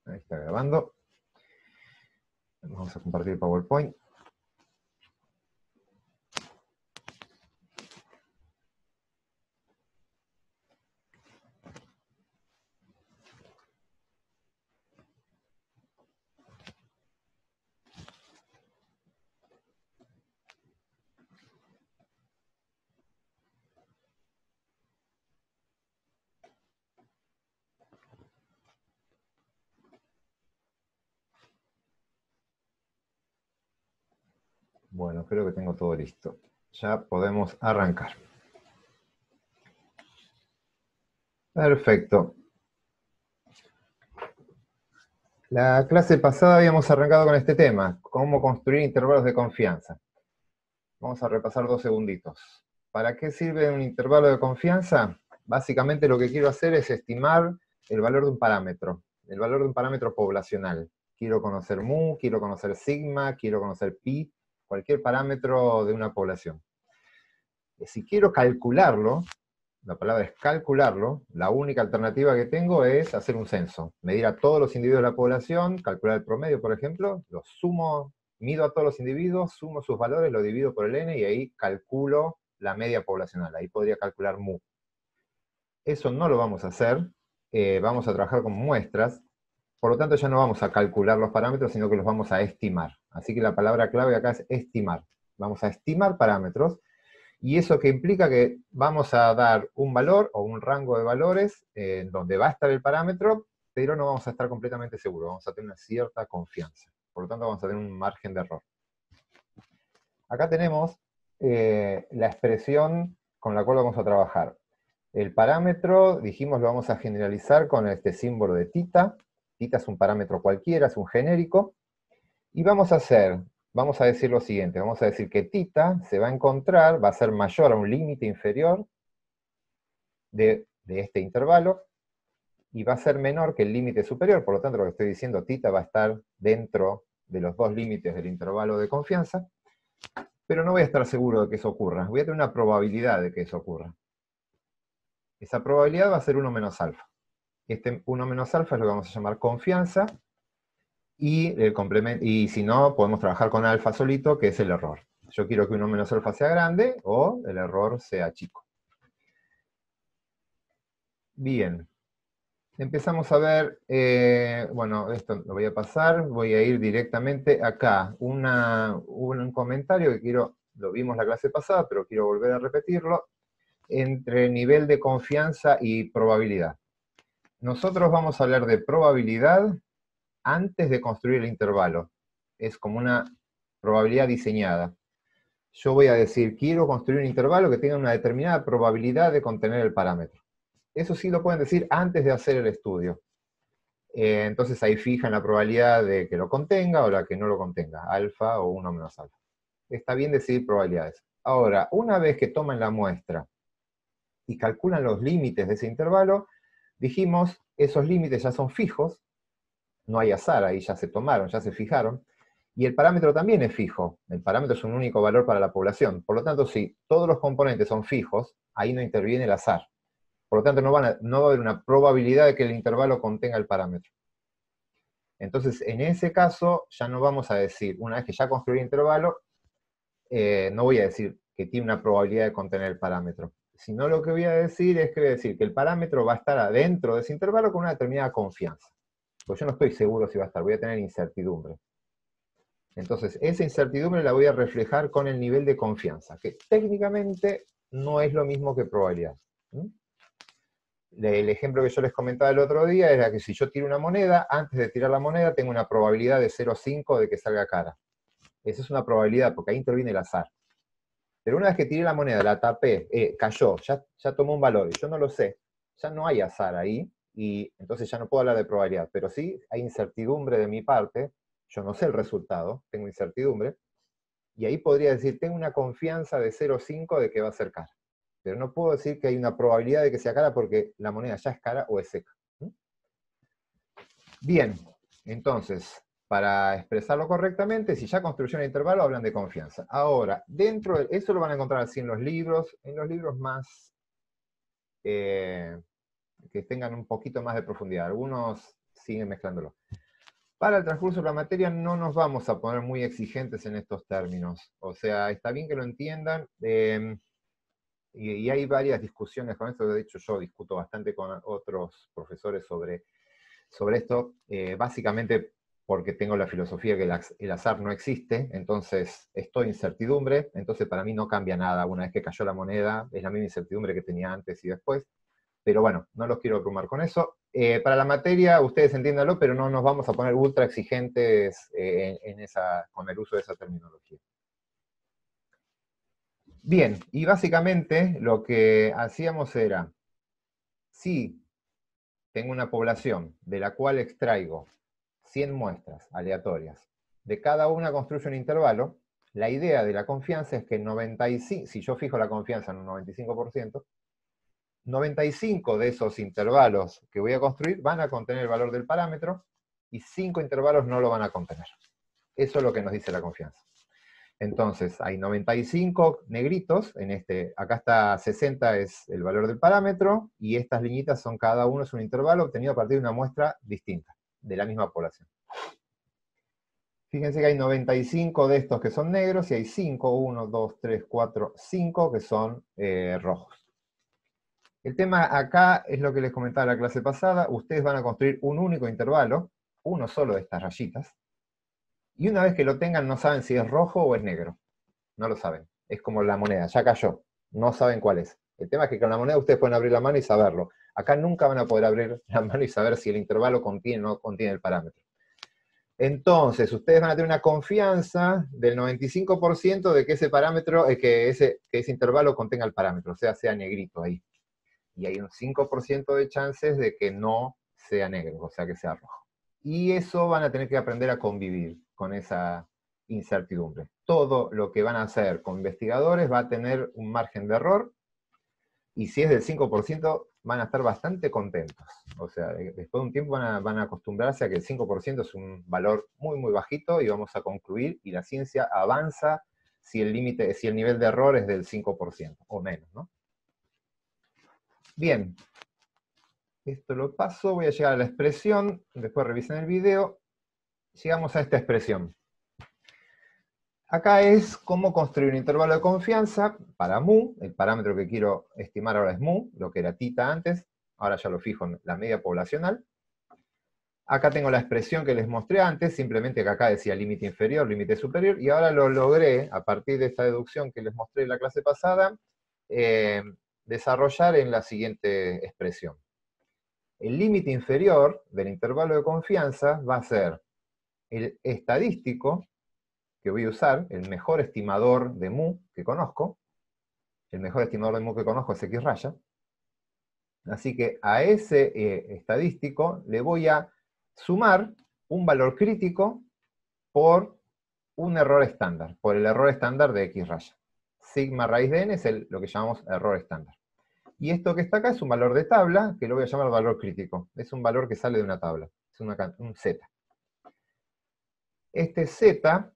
Ahí está grabando. Vamos a compartir el PowerPoint. Bueno, creo que tengo todo listo. Ya podemos arrancar. Perfecto. La clase pasada habíamos arrancado con este tema, cómo construir intervalos de confianza. Vamos a repasar 2 segunditos. ¿Para qué sirve un intervalo de confianza? Básicamente lo que quiero hacer es estimar el valor de un parámetro, el valor de un parámetro poblacional. Quiero conocer mu, quiero conocer sigma, quiero conocer pi, cualquier parámetro de una población. Si quiero calcularlo, la palabra es calcularlo, la única alternativa que tengo es hacer un censo. Medir a todos los individuos de la población, calcular el promedio, por ejemplo, los sumo, mido a todos los individuos, sumo sus valores, lo divido por el n y ahí calculo la media poblacional. Ahí podría calcular mu. Eso no lo vamos a hacer, vamos a trabajar con muestras, por lo tanto ya no vamos a calcular los parámetros, sino que los vamos a estimar. Así que la palabra clave acá es estimar. Vamos a estimar parámetros, y eso que implica que vamos a dar un valor o un rango de valores donde va a estar el parámetro, pero no vamos a estar completamente seguros, vamos a tener una cierta confianza. Por lo tanto, vamos a tener un margen de error. Acá tenemos la expresión con la cual vamos a trabajar. El parámetro, dijimos, lo vamos a generalizar con este símbolo de tita. Tita es un parámetro cualquiera, es un genérico. Y vamos a decir lo siguiente, vamos a decir que tita se va a encontrar, va a ser mayor a un límite inferior de este intervalo, y va a ser menor que el límite superior, por lo tanto lo que estoy diciendo, tita va a estar dentro de los 2 límites del intervalo de confianza, pero no voy a estar seguro de que eso ocurra, voy a tener una probabilidad de que eso ocurra. Esa probabilidad va a ser 1 menos alfa. Este 1 menos alfa es lo que vamos a llamar confianza, y si no, podemos trabajar con alfa solito, que es el error. Yo quiero que 1 menos alfa sea grande, o el error sea chico. Bien. Empezamos a ver, bueno, esto lo voy a pasar, voy a ir directamente acá. Un comentario que lo vimos la clase pasada, pero quiero volver a repetirlo, entre nivel de confianza y probabilidad. Nosotros vamos a hablar de probabilidad antes de construir el intervalo. Es como una probabilidad diseñada. Yo voy a decir, quiero construir un intervalo que tenga una determinada probabilidad de contener el parámetro. Eso sí lo pueden decir antes de hacer el estudio. Entonces ahí fijan la probabilidad de que lo contenga o la que no lo contenga, alfa o 1 menos alfa. Está bien decidir probabilidades. Ahora, una vez que toman la muestra y calculan los límites de ese intervalo, dijimos, esos límites ya son fijos, no hay azar, ahí ya se tomaron, ya se fijaron, y el parámetro también es fijo. El parámetro es un único valor para la población. Por lo tanto, si todos los componentes son fijos, ahí no interviene el azar. Por lo tanto, no va a haber una probabilidad de que el intervalo contenga el parámetro. Entonces, en ese caso, ya no vamos a decir, una vez que ya construí el intervalo, no voy a decir que tiene una probabilidad de contener el parámetro. Sino lo que voy a decir es que el parámetro va a estar adentro de ese intervalo con una determinada confianza. Pues yo no estoy seguro si va a estar, voy a tener incertidumbre. Entonces, esa incertidumbre la voy a reflejar con el nivel de confianza, que técnicamente no es lo mismo que probabilidad. El ejemplo que yo les comentaba el otro día era que si yo tiro una moneda, antes de tirar la moneda tengo una probabilidad de 0,5 de que salga cara. Esa es una probabilidad, porque ahí interviene el azar. Pero una vez que tiré la moneda, la tapé, cayó, ya tomó un valor, y yo no lo sé, ya no hay azar ahí, y entonces ya no puedo hablar de probabilidad, pero sí hay incertidumbre de mi parte, yo no sé el resultado, tengo incertidumbre, y ahí podría decir, tengo una confianza de 0,5 de que va a ser cara. Pero no puedo decir que hay una probabilidad de que sea cara porque la moneda ya es cara o es seca. Bien, entonces, para expresarlo correctamente, si ya construyeron el intervalo, hablan de confianza. Ahora, eso lo van a encontrar así en los libros más que tengan un poquito más de profundidad. Algunos siguen mezclándolo. Para el transcurso de la materia no nos vamos a poner muy exigentes en estos términos. O sea, está bien que lo entiendan, y hay varias discusiones con esto. De hecho, yo discuto bastante con otros profesores sobre esto, básicamente porque tengo la filosofía que el azar no existe, entonces estoy en incertidumbre, entonces para mí no cambia nada. Una vez que cayó la moneda, es la misma incertidumbre que tenía antes y después. Pero bueno, no los quiero abrumar con eso. Para la materia, ustedes entiéndanlo, pero no nos vamos a poner ultra exigentes con el uso de esa terminología. Bien, y básicamente lo que hacíamos era, si tengo una población de la cual extraigo 100 muestras aleatorias, de cada una construyo un intervalo, la idea de la confianza es que 95, si yo fijo la confianza en un 95%, 95 de esos intervalos que voy a construir van a contener el valor del parámetro y 5 intervalos no lo van a contener. Eso es lo que nos dice la confianza. Entonces, hay 95 negritos, acá está 60 es el valor del parámetro, y estas liñitas son cada uno es un intervalo obtenido a partir de una muestra distinta, de la misma población. Fíjense que hay 95 de estos que son negros, y hay 5, 1, 2, 3, 4, 5 que son rojos. El tema acá es lo que les comentaba en la clase pasada. Ustedes van a construir un único intervalo, uno solo de estas rayitas, y una vez que lo tengan no saben si es rojo o es negro. No lo saben. Es como la moneda, ya cayó. No saben cuál es. El tema es que con la moneda ustedes pueden abrir la mano y saberlo. Acá nunca van a poder abrir la mano y saber si el intervalo contiene o no contiene el parámetro. Entonces, ustedes van a tener una confianza del 95% de que ese parámetro, que ese intervalo contenga el parámetro, o sea negrito ahí. Y hay un 5% de chances de que no sea negro, o sea que sea rojo. Y eso van a tener que aprender a convivir con esa incertidumbre. Todo lo que van a hacer con investigadores va a tener un margen de error, y si es del 5% van a estar bastante contentos. O sea, después de un tiempo van a acostumbrarse a que el 5% es un valor muy, muy bajito, y vamos a concluir, y la ciencia avanza si el nivel de error es del 5% o menos, ¿no? Bien, esto lo paso, voy a llegar a la expresión, después revisen el video. Llegamos a esta expresión. Acá es cómo construir un intervalo de confianza para mu. El parámetro que quiero estimar ahora es mu, lo que era tita antes, ahora ya lo fijo en la media poblacional. Acá tengo la expresión que les mostré antes, simplemente que acá decía límite inferior, límite superior, y ahora lo logré, a partir de esta deducción que les mostré en la clase pasada, desarrollar en la siguiente expresión. El límite inferior del intervalo de confianza va a ser el estadístico que voy a usar, el mejor estimador de mu que conozco. El mejor estimador de mu que conozco es X raya. Así que a ese estadístico le voy a sumar un valor crítico por un error estándar, por el error estándar de X raya. Sigma raíz de n es lo que llamamos error estándar. Y esto que está acá es un valor de tabla, que lo voy a llamar valor crítico. Es un valor que sale de una tabla, es un Z. Este Z,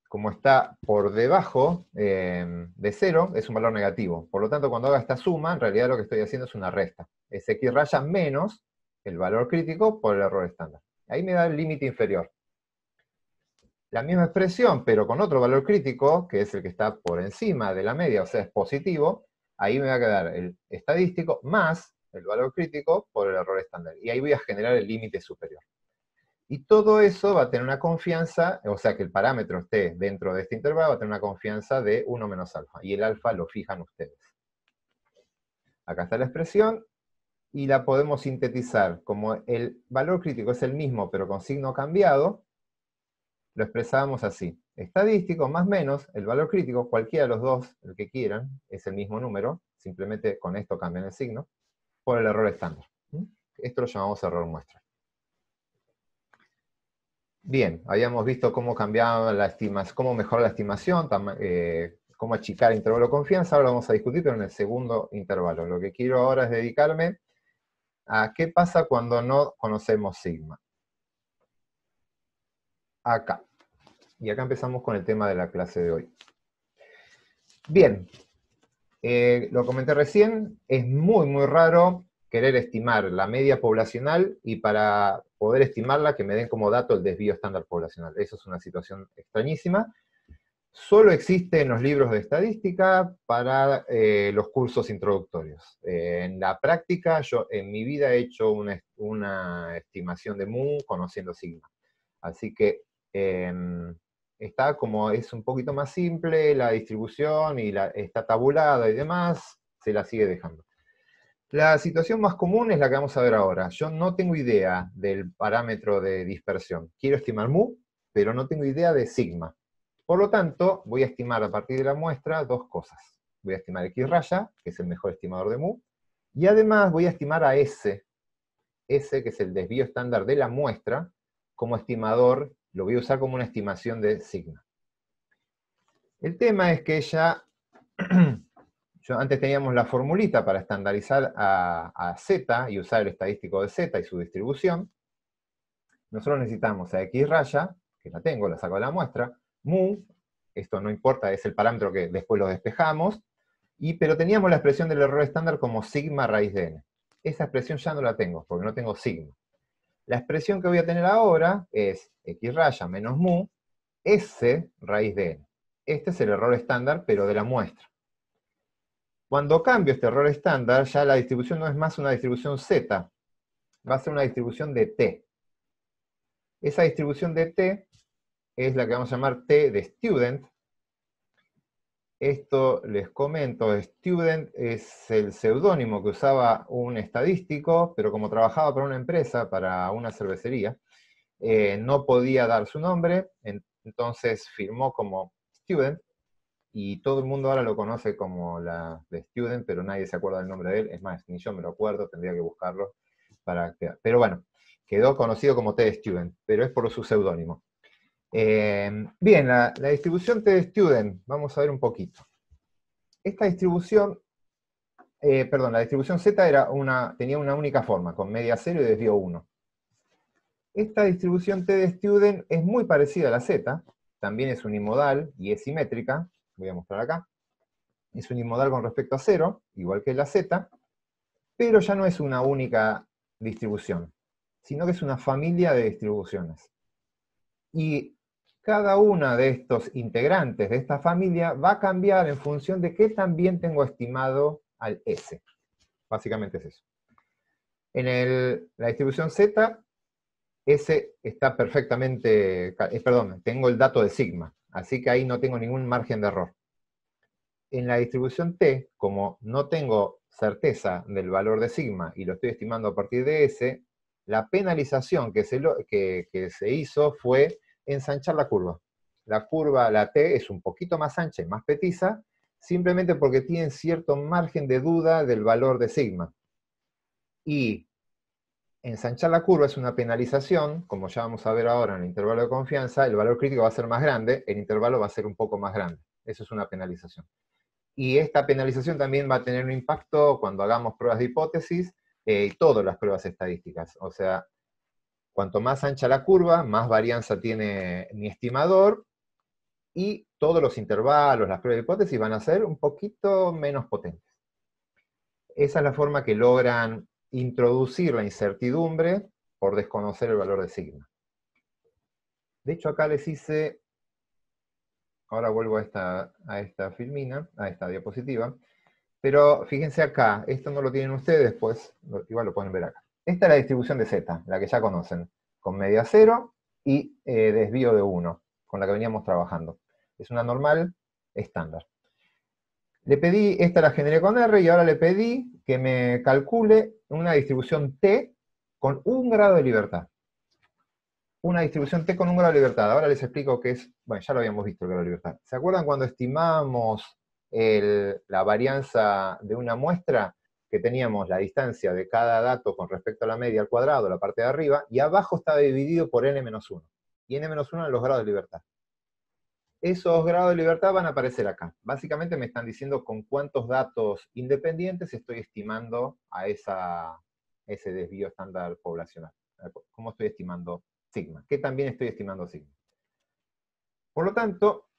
como está por debajo de 0, es un valor negativo. Por lo tanto, cuando haga esta suma, en realidad lo que estoy haciendo es una resta. Es X raya menos el valor crítico por el error estándar. Ahí me da el límite inferior. La misma expresión, pero con otro valor crítico, que es el que está por encima de la media, o sea, es positivo. Ahí me va a quedar el estadístico más el valor crítico por el error estándar. Y ahí voy a generar el límite superior. Y todo eso va a tener una confianza, o sea, que el parámetro esté dentro de este intervalo, va a tener una confianza de 1 menos alfa. Y el alfa lo fijan ustedes. Acá está la expresión, y la podemos sintetizar. Como el valor crítico es el mismo, pero con signo cambiado, lo expresábamos así. Estadístico más menos el valor crítico, cualquiera de los dos, el que quieran, es el mismo número, simplemente con esto cambian el signo, por el error estándar. Esto lo llamamos error muestra. Bien, habíamos visto cómo cambiaba la estimación, cómo mejorar la estimación, cómo achicar el intervalo de confianza. Ahora vamos a discutir, pero en el segundo intervalo. Lo que quiero ahora es dedicarme a qué pasa cuando no conocemos sigma. Acá. Y acá empezamos con el tema de la clase de hoy. Bien, lo comenté recién, es muy, muy raro querer estimar la media poblacional y para poder estimarla que me den como dato el desvío estándar poblacional. Eso es una situación extrañísima. Solo existe en los libros de estadística para los cursos introductorios. En la práctica, yo en mi vida he hecho una estimación de mu conociendo sigma. Así que está como es un poquito más simple la distribución y está tabulada y demás, se la sigue dejando. La situación más común es la que vamos a ver ahora. Yo no tengo idea del parámetro de dispersión. Quiero estimar mu, pero no tengo idea de sigma. Por lo tanto, voy a estimar a partir de la muestra dos cosas. Voy a estimar X raya, que es el mejor estimador de mu, y además voy a estimar a S, que es el desvío estándar de la muestra, como estimador, lo voy a usar como una estimación de sigma. El tema es que ya antes teníamos la formulita para estandarizar a Z y usar el estadístico de Z y su distribución. Nosotros necesitamos a X raya, que la tengo, la saco de la muestra, mu, esto no importa, es el parámetro que después lo despejamos, pero teníamos la expresión del error estándar como sigma raíz de n. Esa expresión ya no la tengo, porque no tengo sigma. La expresión que voy a tener ahora es X raya menos mu, S raíz de n. Este es el error estándar, pero de la muestra. Cuando cambio este error estándar, ya la distribución no es más una distribución Z, va a ser una distribución de T. Esa distribución de T es la que vamos a llamar T de student. Esto les comento, student es el seudónimo que usaba un estadístico, pero como trabajaba para una empresa, para una cervecería, no podía dar su nombre, entonces firmó como student, y todo el mundo ahora lo conoce como la de student, pero nadie se acuerda del nombre de él. Es más, ni yo me lo acuerdo, tendría que buscarlo para quedar. Pero bueno, quedó conocido como T de student, pero es por su seudónimo. Bien, la distribución T de student, vamos a ver un poquito. Esta distribución, la distribución Z tenía una única forma, con media 0 y desvío 1. Esta distribución T de student es muy parecida a la Z, también es unimodal y es simétrica. Voy a mostrar acá. Es unimodal con respecto a 0, igual que la Z, pero ya no es una única distribución, sino que es una familia de distribuciones. Y cada una de estos integrantes de esta familia va a cambiar en función de qué también tengo estimado al S. Básicamente es eso. En la distribución Z, S está perfectamente, tengo el dato de sigma, así que ahí no tengo ningún margen de error. En la distribución T, como no tengo certeza del valor de sigma y lo estoy estimando a partir de S, la penalización que se hizo fue ensanchar la curva. La T es un poquito más ancha y más petiza, simplemente porque tiene cierto margen de duda del valor de sigma. Y ensanchar la curva es una penalización, como ya vamos a ver ahora en el intervalo de confianza, el valor crítico va a ser más grande, el intervalo va a ser un poco más grande. Eso es una penalización. Y esta penalización también va a tener un impacto cuando hagamos pruebas de hipótesis y todas las pruebas estadísticas. O sea, cuanto más ancha la curva, más varianza tiene mi estimador, y todos los intervalos, las pruebas de hipótesis van a ser un poquito menos potentes. Esa es la forma que logran introducir la incertidumbre por desconocer el valor de sigma. De hecho, acá les hice, ahora vuelvo a esta filmina, a esta diapositiva, pero fíjense acá, esto no lo tienen ustedes, pues igual lo pueden ver acá. Esta es la distribución de Z, la que ya conocen, con media 0 y desvío de 1, con la que veníamos trabajando. Es una normal estándar. Le pedí, esta la generé con R, y ahora le pedí que me calcule una distribución T con 1 grado de libertad. Una distribución T con 1 grado de libertad. Ahora les explico qué es, bueno, ya lo habíamos visto el grado de libertad. ¿Se acuerdan cuando estimamos la varianza de una muestra? Que teníamos la distancia de cada dato con respecto a la media al cuadrado, la parte de arriba, y abajo estaba dividido por n-1. Y n-1 eran los grados de libertad. Esos grados de libertad van a aparecer acá. Básicamente me están diciendo con cuántos datos independientes estoy estimando a ese desvío estándar poblacional. ¿Cómo estoy estimando sigma? ¿Qué también estoy estimando sigma? Por lo tanto,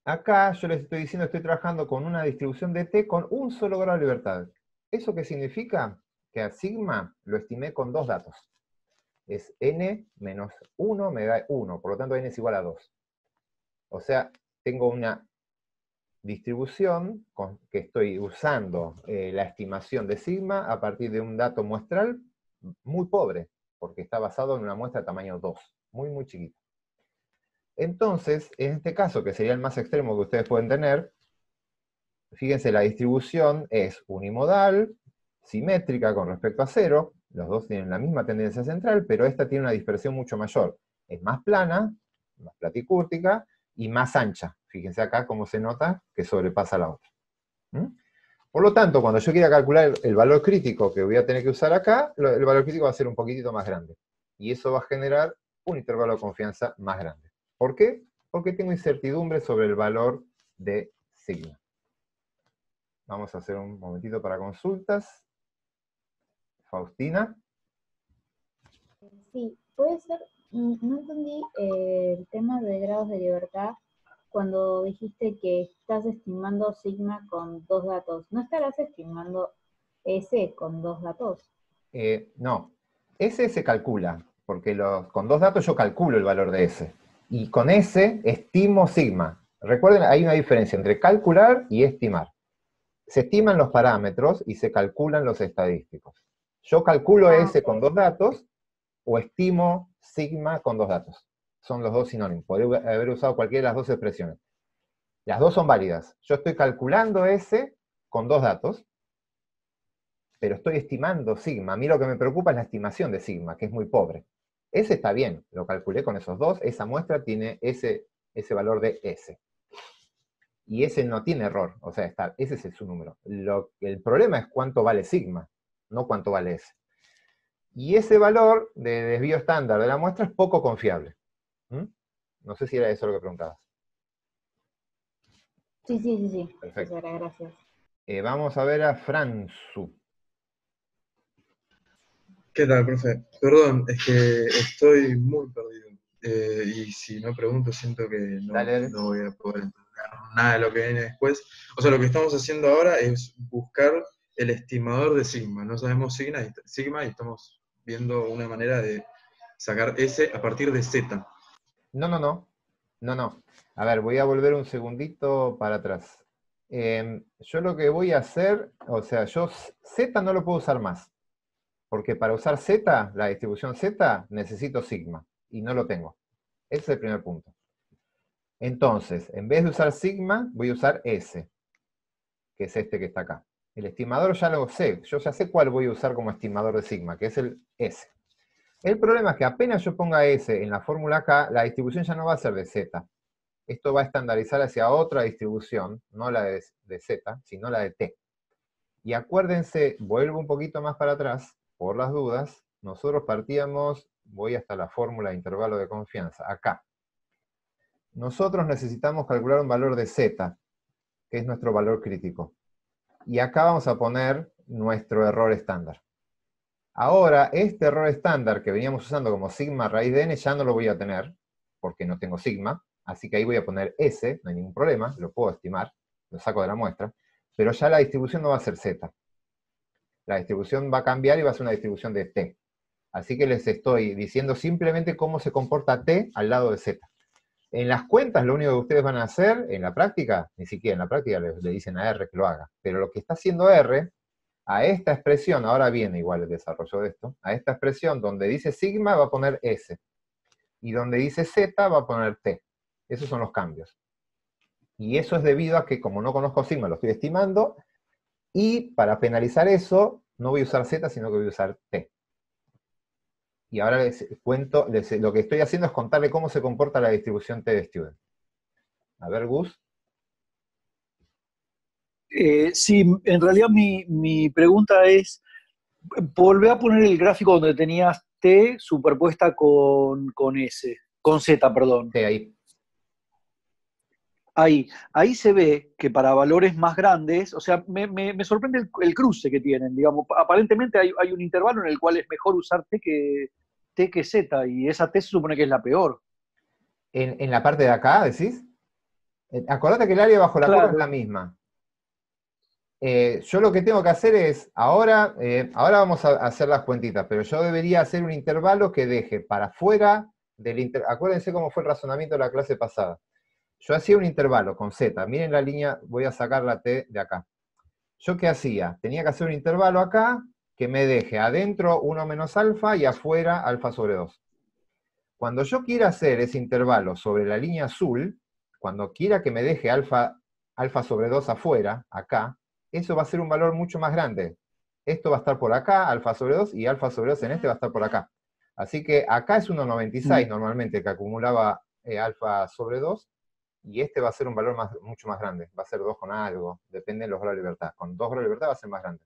acá yo les estoy diciendo que estoy trabajando con una distribución de T con un solo grado de libertad. ¿Eso qué significa? Que a sigma lo estimé con dos datos. Es n menos 1 me da 1, por lo tanto n es igual a 2. O sea, tengo una distribución que estoy usando la estimación de sigma a partir de un dato muestral muy pobre, porque está basado en una muestra de tamaño 2, muy, muy chiquita. Entonces, en este caso, que sería el más extremo que ustedes pueden tener, fíjense, la distribución es unimodal, simétrica con respecto a 0, los dos tienen la misma tendencia central, pero esta tiene una dispersión mucho mayor. Es más plana, más platicúrtica, y más ancha. Fíjense acá cómo se nota que sobrepasa la otra. ¿Mm? Por lo tanto, cuando yo quiera calcular el valor crítico que voy a tener que usar acá, el valor crítico va a ser un poquitito más grande. Y eso va a generar un intervalo de confianza más grande. ¿Por qué? Porque tengo incertidumbre sobre el valor de sigma. Vamos a hacer un momentito para consultas. Faustina. Sí, puede ser, no entendí el tema de grados de libertad cuando dijiste que estás estimando sigma con dos datos. ¿No estarás estimando S con dos datos? No, S se calcula, porque con dos datos yo calculo el valor de S. Y con S estimo sigma. Recuerden, hay una diferencia entre calcular y estimar. Se estiman los parámetros y se calculan los estadísticos. Yo calculo S con dos datos o estimo sigma con dos datos. Son los dos sinónimos. Podría haber usado cualquiera de las dos expresiones. Las dos son válidas. Yo estoy calculando S con dos datos, pero estoy estimando sigma. A mí lo que me preocupa es la estimación de sigma, que es muy pobre. S está bien, lo calculé con esos dos, esa muestra tiene ese valor de S. Y S no tiene error, o sea, ese es su número. El problema es cuánto vale sigma, no cuánto vale S. Y ese valor de desvío estándar de la muestra es poco confiable. ¿Mm? No sé si era eso lo que preguntabas. Sí. Perfecto. Eso era, gracias. Vamos a ver a Franzu. ¿Qué tal, profe? Perdón, es que estoy muy perdido. Y si no pregunto, siento que Dale. no voy a poder entender nada de lo que viene después. O sea, lo que estamos haciendo ahora es buscar el estimador de sigma. No sabemos sigma y estamos viendo una manera de sacar S a partir de Z. No. A ver, voy a volver un segundito para atrás. Yo lo que voy a hacer, o sea, yo Z no lo puedo usar más. Porque para usar Z, la distribución Z, necesito sigma. Y no lo tengo. Ese es el primer punto. Entonces, en vez de usar sigma, voy a usar S, que es este que está acá. El estimador ya lo sé. Yo ya sé cuál voy a usar como estimador de sigma, que es el S. El problema es que apenas yo ponga S en la fórmula acá, la distribución ya no va a ser de Z. Esto va a estandarizar hacia otra distribución, no la de Z, sino la de T. Y acuérdense, vuelvo un poquito más para atrás, por las dudas, nosotros partíamos, voy hasta la fórmula de intervalo de confianza, acá. Nosotros necesitamos calcular un valor de Z, que es nuestro valor crítico. Y acá vamos a poner nuestro error estándar. Ahora, este error estándar que veníamos usando como sigma raíz de n ya no lo voy a tener, porque no tengo sigma, así que ahí voy a poner S, no hay ningún problema, lo puedo estimar, lo saco de la muestra, pero ya la distribución no va a ser Z. La distribución va a cambiar y va a ser una distribución de T. Así que les estoy diciendo simplemente cómo se comporta T al lado de Z. En las cuentas, lo único que ustedes van a hacer, en la práctica, ni siquiera en la práctica le dicen a R que lo haga, pero lo que está haciendo R, a esta expresión, ahora viene igual el desarrollo de esto, a esta expresión donde dice sigma va a poner S, y donde dice Z va a poner T. Esos son los cambios. Y eso es debido a que como no conozco sigma, lo estoy estimando, y para penalizar eso, no voy a usar Z, sino que voy a usar T. Y ahora les cuento, lo que estoy haciendo es contarle cómo se comporta la distribución T de student. A ver, Gus. Sí, en realidad mi pregunta es, volvé a poner el gráfico donde tenías T superpuesta con S, con Z, perdón. T ahí. Ahí se ve que para valores más grandes, o sea, me sorprende el cruce que tienen, digamos. Aparentemente hay un intervalo en el cual es mejor usar T que Z, y esa T se supone que es la peor. En la parte de acá, ¿decís? Acordate que el área bajo la curva es la misma. Yo lo que tengo que hacer es, ahora vamos a hacer las cuentitas, pero yo debería hacer un intervalo que deje para afuera del intervalo. Acuérdense cómo fue el razonamiento de la clase pasada. Yo hacía un intervalo con Z, miren la línea, voy a sacar la T de acá. ¿Yo qué hacía? Tenía que hacer un intervalo acá que me deje adentro 1 menos alfa y afuera alfa sobre 2. Cuando yo quiera hacer ese intervalo sobre la línea azul, cuando quiera que me deje alfa sobre 2 afuera, acá, eso va a ser un valor mucho más grande. Esto va a estar por acá, alfa sobre 2, y alfa sobre 2 en este va a estar por acá. Así que acá es 1,96 normalmente que acumulaba alfa sobre 2, y este va a ser un valor mucho más grande. Va a ser 2 con algo, depende de los grados de libertad. Con 2 grados de libertad va a ser más grande.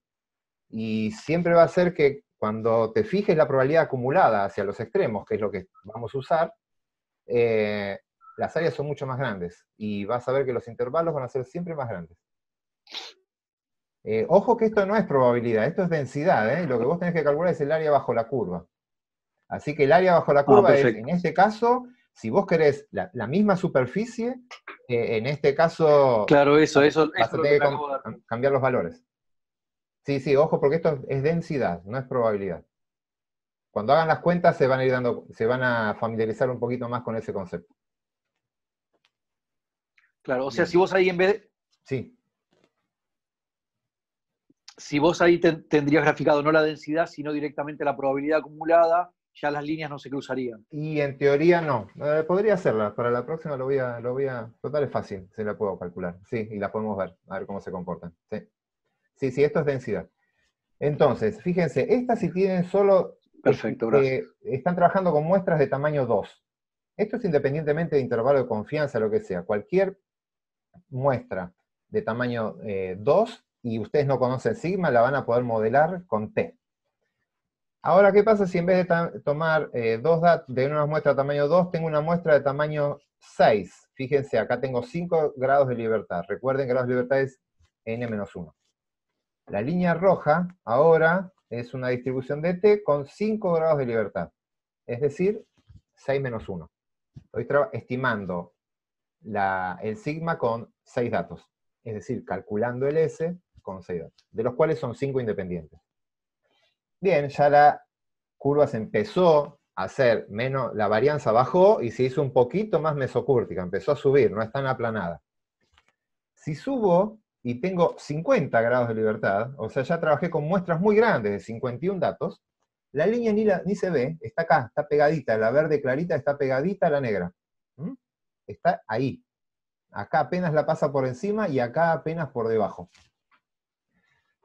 Y siempre va a ser que cuando te fijes la probabilidad acumulada hacia los extremos, que es lo que vamos a usar, las áreas son mucho más grandes. Y vas a ver que los intervalos van a ser siempre más grandes. Ojo que esto no es probabilidad, esto es densidad, ¿eh? Lo que vos tenés que calcular es el área bajo la curva. Así que el área bajo la curva es, en este caso, si vos querés la misma superficie, en este caso Claro, eso vas a tener que dar. cambiar los valores. Sí, ojo, porque esto es densidad, no es probabilidad. Cuando hagan las cuentas se van a familiarizar un poquito más con ese concepto. Claro, o sea, si vos ahí en vez de... Sí. Si vos ahí tendrías graficado no la densidad, sino directamente la probabilidad acumulada, ya las líneas no se cruzarían. Y en teoría no. Podría hacerla. Para la próxima lo voy a... Total es fácil, se la puedo calcular. Sí, y la podemos ver, a ver cómo se comportan. Sí, esto es densidad. Entonces, fíjense, estas sí tienen solo... Perfecto, gracias. Están trabajando con muestras de tamaño 2. Esto es independientemente de intervalo de confianza, lo que sea. Cualquier muestra de tamaño 2, y ustedes no conocen sigma, la van a poder modelar con T. Ahora, ¿qué pasa si en vez de tomar dos datos de una muestra de tamaño 2, tengo una muestra de tamaño 6? Fíjense, acá tengo 5 grados de libertad. Recuerden que grados de libertad es n-1. La línea roja, ahora, es una distribución de T con 5 grados de libertad. Es decir, 6 menos 1. Estoy estimando el sigma con 6 datos. Es decir, calculando el S con 6 datos, de los cuales son 5 independientes. Bien, ya la curva se empezó a hacer menos, la varianza bajó y se hizo un poquito más mesocúrtica, empezó a subir, no es tan aplanada. Si subo y tengo 50 grados de libertad, o sea, ya trabajé con muestras muy grandes de 51 datos, la línea ni se ve, está acá, está pegadita, la verde clarita está pegadita a la negra. Está ahí. Acá apenas la pasa por encima y acá apenas por debajo.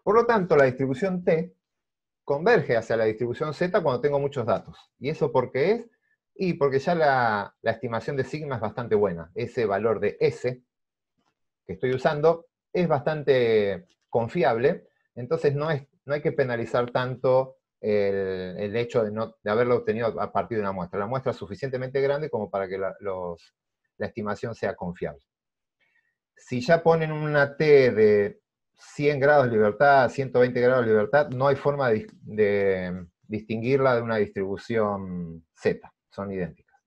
Por lo tanto, la distribución T converge hacia la distribución Z cuando tengo muchos datos. ¿Y eso por qué es? Y porque ya la estimación de sigma es bastante buena. Ese valor de S que estoy usando es bastante confiable, entonces no hay que penalizar tanto el hecho de haberlo obtenido a partir de una muestra. La muestra es suficientemente grande como para que la estimación sea confiable. Si ya ponen una T de 100 grados de libertad, 120 grados de libertad, no hay forma de distinguirla de una distribución Z, son idénticas.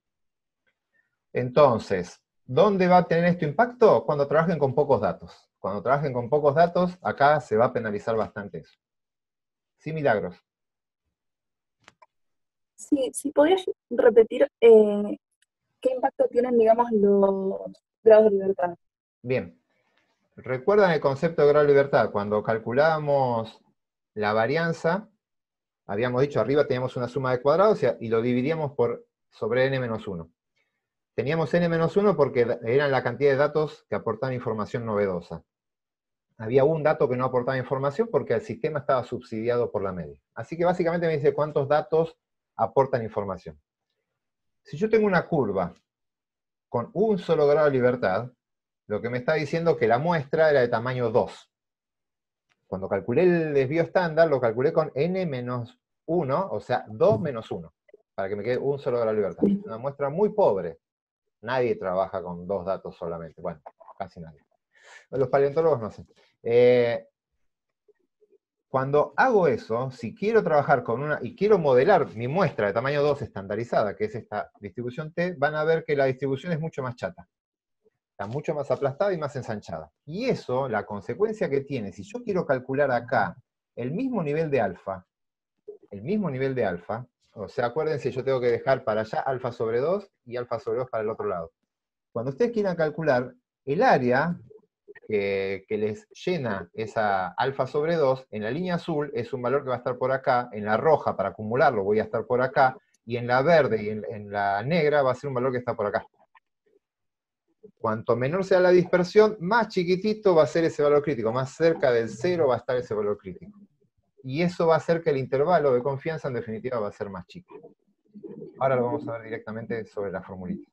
Entonces, ¿dónde va a tener esto impacto? Cuando trabajen con pocos datos. Cuando trabajen con pocos datos, acá se va a penalizar bastante eso. Sí, Milagros. Sí, si podrías repetir qué impacto tienen, digamos, los grados de libertad. Bien. ¿Recuerdan el concepto de grado de libertad? Cuando calculábamos la varianza, habíamos dicho arriba teníamos una suma de cuadrados y lo dividíamos sobre n-1. Teníamos n-1 porque eran la cantidad de datos que aportaban información novedosa. Había un dato que no aportaba información porque el sistema estaba subsidiado por la media. Así que básicamente me dice cuántos datos aportan información. Si yo tengo una curva con un solo grado de libertad, lo que me está diciendo es que la muestra era de tamaño 2. Cuando calculé el desvío estándar, lo calculé con n-1, o sea, 2 menos 1, para que me quede un solo grado de libertad. Una muestra muy pobre. Nadie trabaja con 2 datos solamente. Bueno, casi nadie. Los paleontólogos no sé. Cuando hago eso, si quiero trabajar con y quiero modelar mi muestra de tamaño 2 estandarizada, que es esta distribución T, van a ver que la distribución es mucho más chata. Está mucho más aplastada y más ensanchada. Y eso, la consecuencia que tiene, si yo quiero calcular acá el mismo nivel de alfa, o sea, acuérdense, yo tengo que dejar para allá alfa sobre 2 y alfa sobre 2 para el otro lado. Cuando ustedes quieran calcular el área que les llena esa alfa sobre 2, en la línea azul es un valor que va a estar por acá, en la roja para acumularlo voy a estar por acá, y en la verde y en la negra va a ser un valor que está por acá. Cuanto menor sea la dispersión, más chiquitito va a ser ese valor crítico, más cerca del 0 va a estar ese valor crítico. Y eso va a hacer que el intervalo de confianza en definitiva va a ser más chico. Ahora lo vamos a ver directamente sobre la formulita.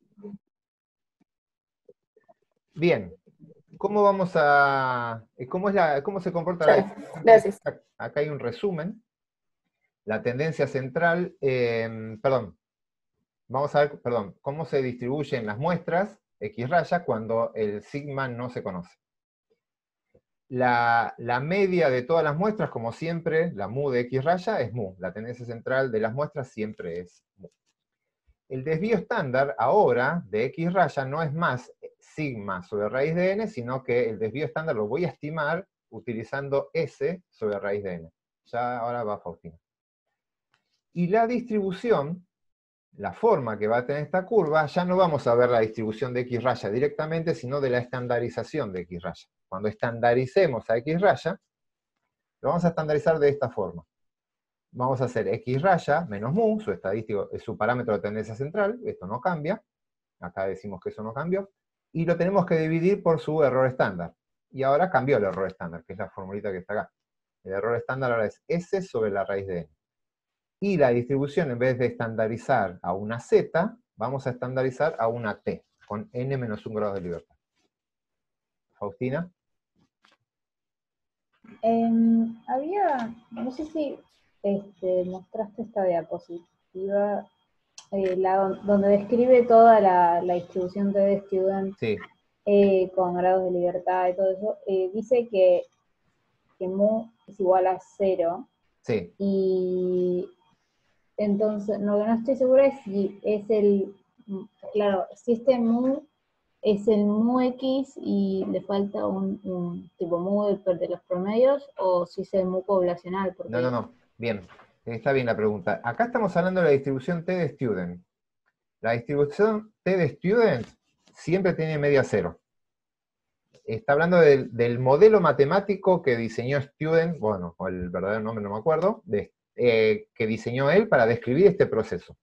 Bien, ¿cómo vamos a... ¿Cómo se comporta la distribución? Gracias. Acá hay un resumen. La tendencia central, vamos a ver, cómo se distribuyen las muestras X raya cuando el sigma no se conoce. La media de todas las muestras, como siempre, la mu de X raya es mu. La tendencia central de las muestras siempre es mu. El desvío estándar ahora de X raya no es más sigma sobre raíz de n, sino que el desvío estándar lo voy a estimar utilizando S sobre raíz de n. Ya ahora va Faustina. Y la distribución, la forma que va a tener esta curva, ya no vamos a ver la distribución de X raya directamente, sino de la estandarización de X raya. Cuando estandaricemos a X raya, lo vamos a estandarizar de esta forma. Vamos a hacer X raya menos mu, su estadístico, su parámetro de tendencia central, esto no cambia, acá decimos que eso no cambió, y lo tenemos que dividir por su error estándar. Y ahora cambió el error estándar, que es la formulita que está acá. El error estándar ahora es S sobre la raíz de n. Y la distribución, en vez de estandarizar a una Z, vamos a estandarizar a una T, con n menos 1 grado de libertad. Faustina. No sé si mostraste esta diapositiva, donde describe toda la distribución de student, Sí. con grados de libertad y todo eso. Dice que mu es igual a 0. Sí. Y entonces, lo que no estoy segura es si es claro, si este mu es el mu x y le falta un tipo mu de los promedios, o si es el mu poblacional. Porque... No. Bien. Está bien la pregunta. Acá estamos hablando de la distribución T de student. La distribución T de student siempre tiene media 0. Está hablando del modelo matemático que diseñó Student, bueno, el verdadero nombre no me acuerdo, que diseñó él para describir este proceso.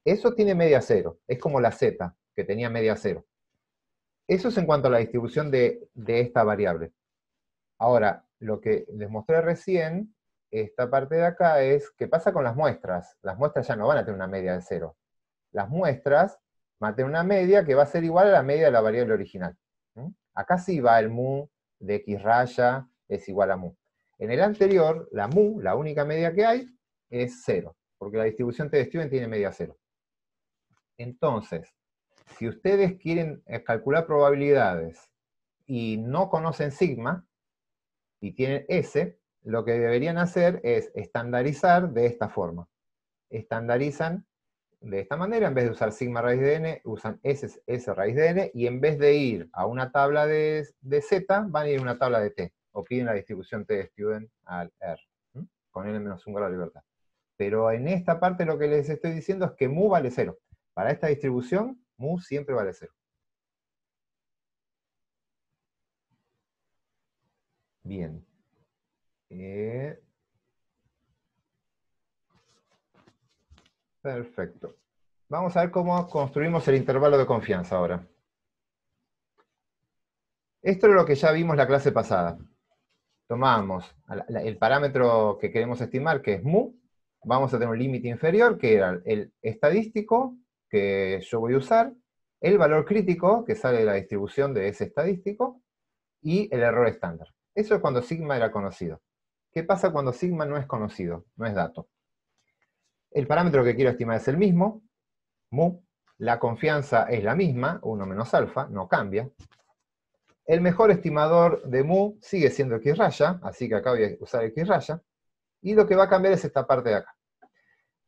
Eso tiene media 0, es como la Z, que tenía media 0. Eso es en cuanto a la distribución de esta variable. Ahora, lo que les mostré recién, esta parte de acá, es qué pasa con las muestras. Las muestras ya no van a tener una media de 0. Las muestras van a tener una media que va a ser igual a la media de la variable original. Acá sí va el mu de X raya es igual a mu. En el anterior, la mu, la única media que hay, es 0, porque la distribución T de student tiene media 0. Entonces, si ustedes quieren calcular probabilidades y no conocen sigma, y tienen S, lo que deberían hacer es estandarizar de esta forma. Estandarizan de esta manera, en vez de usar sigma raíz de n, usan S raíz de n, y en vez de ir a una tabla de Z, van a ir a una tabla de T, o piden la distribución T de student al R, con n menos 1 grado de libertad. Pero en esta parte lo que les estoy diciendo es que mu vale 0. Para esta distribución, mu siempre vale 0. Bien. Perfecto. Vamos a ver cómo construimos el intervalo de confianza ahora. Esto es lo que ya vimos la clase pasada. Tomamos el parámetro que queremos estimar, que es mu. Vamos a tener un límite inferior, que era el estadístico, que yo voy a usar, el valor crítico, que sale de la distribución de ese estadístico, y el error estándar. Eso es cuando sigma era conocido. ¿Qué pasa cuando sigma no es conocido? No es dato. El parámetro que quiero estimar es el mismo, mu. La confianza es la misma, 1 menos alfa, no cambia. El mejor estimador de mu sigue siendo X raya, así que acá voy a usar X raya. Y lo que va a cambiar es esta parte de acá.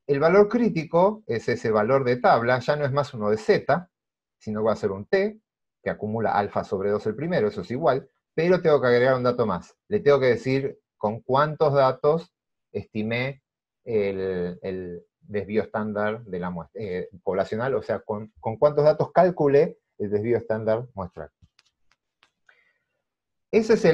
El valor crítico es ese valor de tabla, ya no es más uno de Z, sino que va a ser un T. que acumula alfa sobre 2 el primero, eso es igual, pero tengo que agregar un dato más. Le tengo que decir con cuántos datos estimé el desvío estándar de la muestra poblacional, o sea, con cuántos datos calculé el desvío estándar muestral. Esa es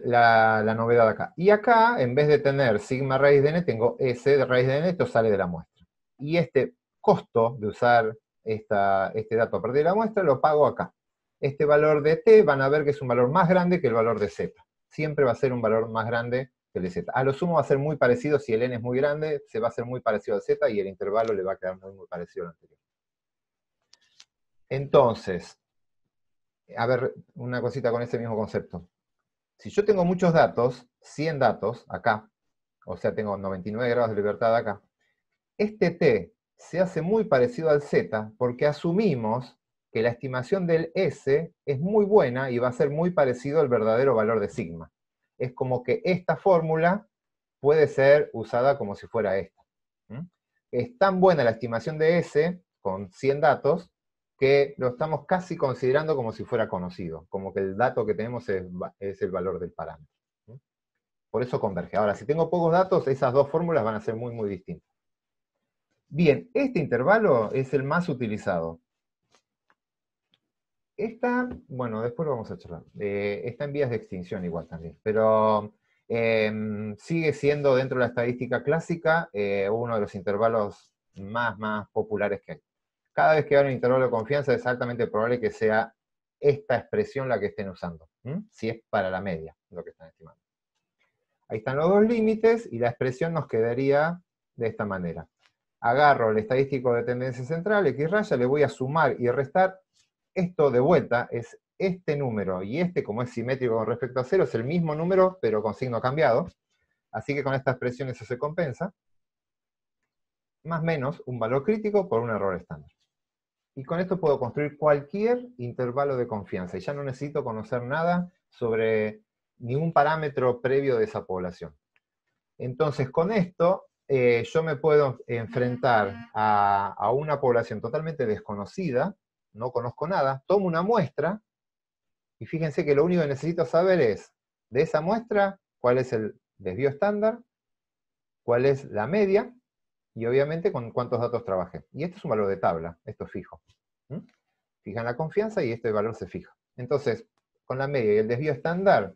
la novedad acá. Y acá, en vez de tener sigma raíz de n, tengo S de raíz de n, esto sale de la muestra. Y este costo de usar este dato a partir de la muestra lo pago acá. Este valor de t van a ver que es un valor más grande que el valor de z. Siempre va a ser un valor más grande que el de z. A lo sumo va a ser muy parecido, si el n es muy grande, se va a hacer muy parecido al z y el intervalo le va a quedar muy, muy parecido al anterior. Entonces, a ver, una cosita con ese mismo concepto. Si yo tengo muchos datos, 100 datos acá, o sea, tengo 99 grados de libertad acá, este t se hace muy parecido al z porque asumimos que la estimación del S es muy buena y va a ser muy parecido al verdadero valor de sigma. Es como que esta fórmula puede ser usada como si fuera esta. Es tan buena la estimación de S con 100 datos que lo estamos casi considerando como si fuera conocido, como que el dato que tenemos es el valor del parámetro. Por eso converge. Ahora, si tengo pocos datos, esas dos fórmulas van a ser muy, muy distintas. Bien, este intervalo es el más utilizado. Bueno, después lo vamos a charlar. Está en vías de extinción igual también, pero sigue siendo dentro de la estadística clásica uno de los intervalos más populares que hay. Cada vez que hay un intervalo de confianza es altamente probable que sea esta expresión la que estén usando, si es para la media lo que están estimando. Ahí están los dos límites y la expresión nos quedaría de esta manera. Agarro el estadístico de tendencia central, X raya, le voy a sumar y restar. Esto de vuelta es este número, y este, como es simétrico con respecto a 0, es el mismo número, pero con signo cambiado. Así que con esta expresión eso se compensa. Más menos un valor crítico por un error estándar. Y con esto puedo construir cualquier intervalo de confianza, y ya no necesito conocer nada sobre ningún parámetro previo de esa población. Entonces, con esto, yo me puedo enfrentar a una población totalmente desconocida, no conozco nada, tomo una muestra, y fíjense que lo único que necesito saber es, de esa muestra, cuál es el desvío estándar, cuál es la media, y obviamente con cuántos datos trabajé. Y este es un valor de tabla, esto es fijo. Fijan la confianza y este valor se fija. Entonces, con la media y el desvío estándar,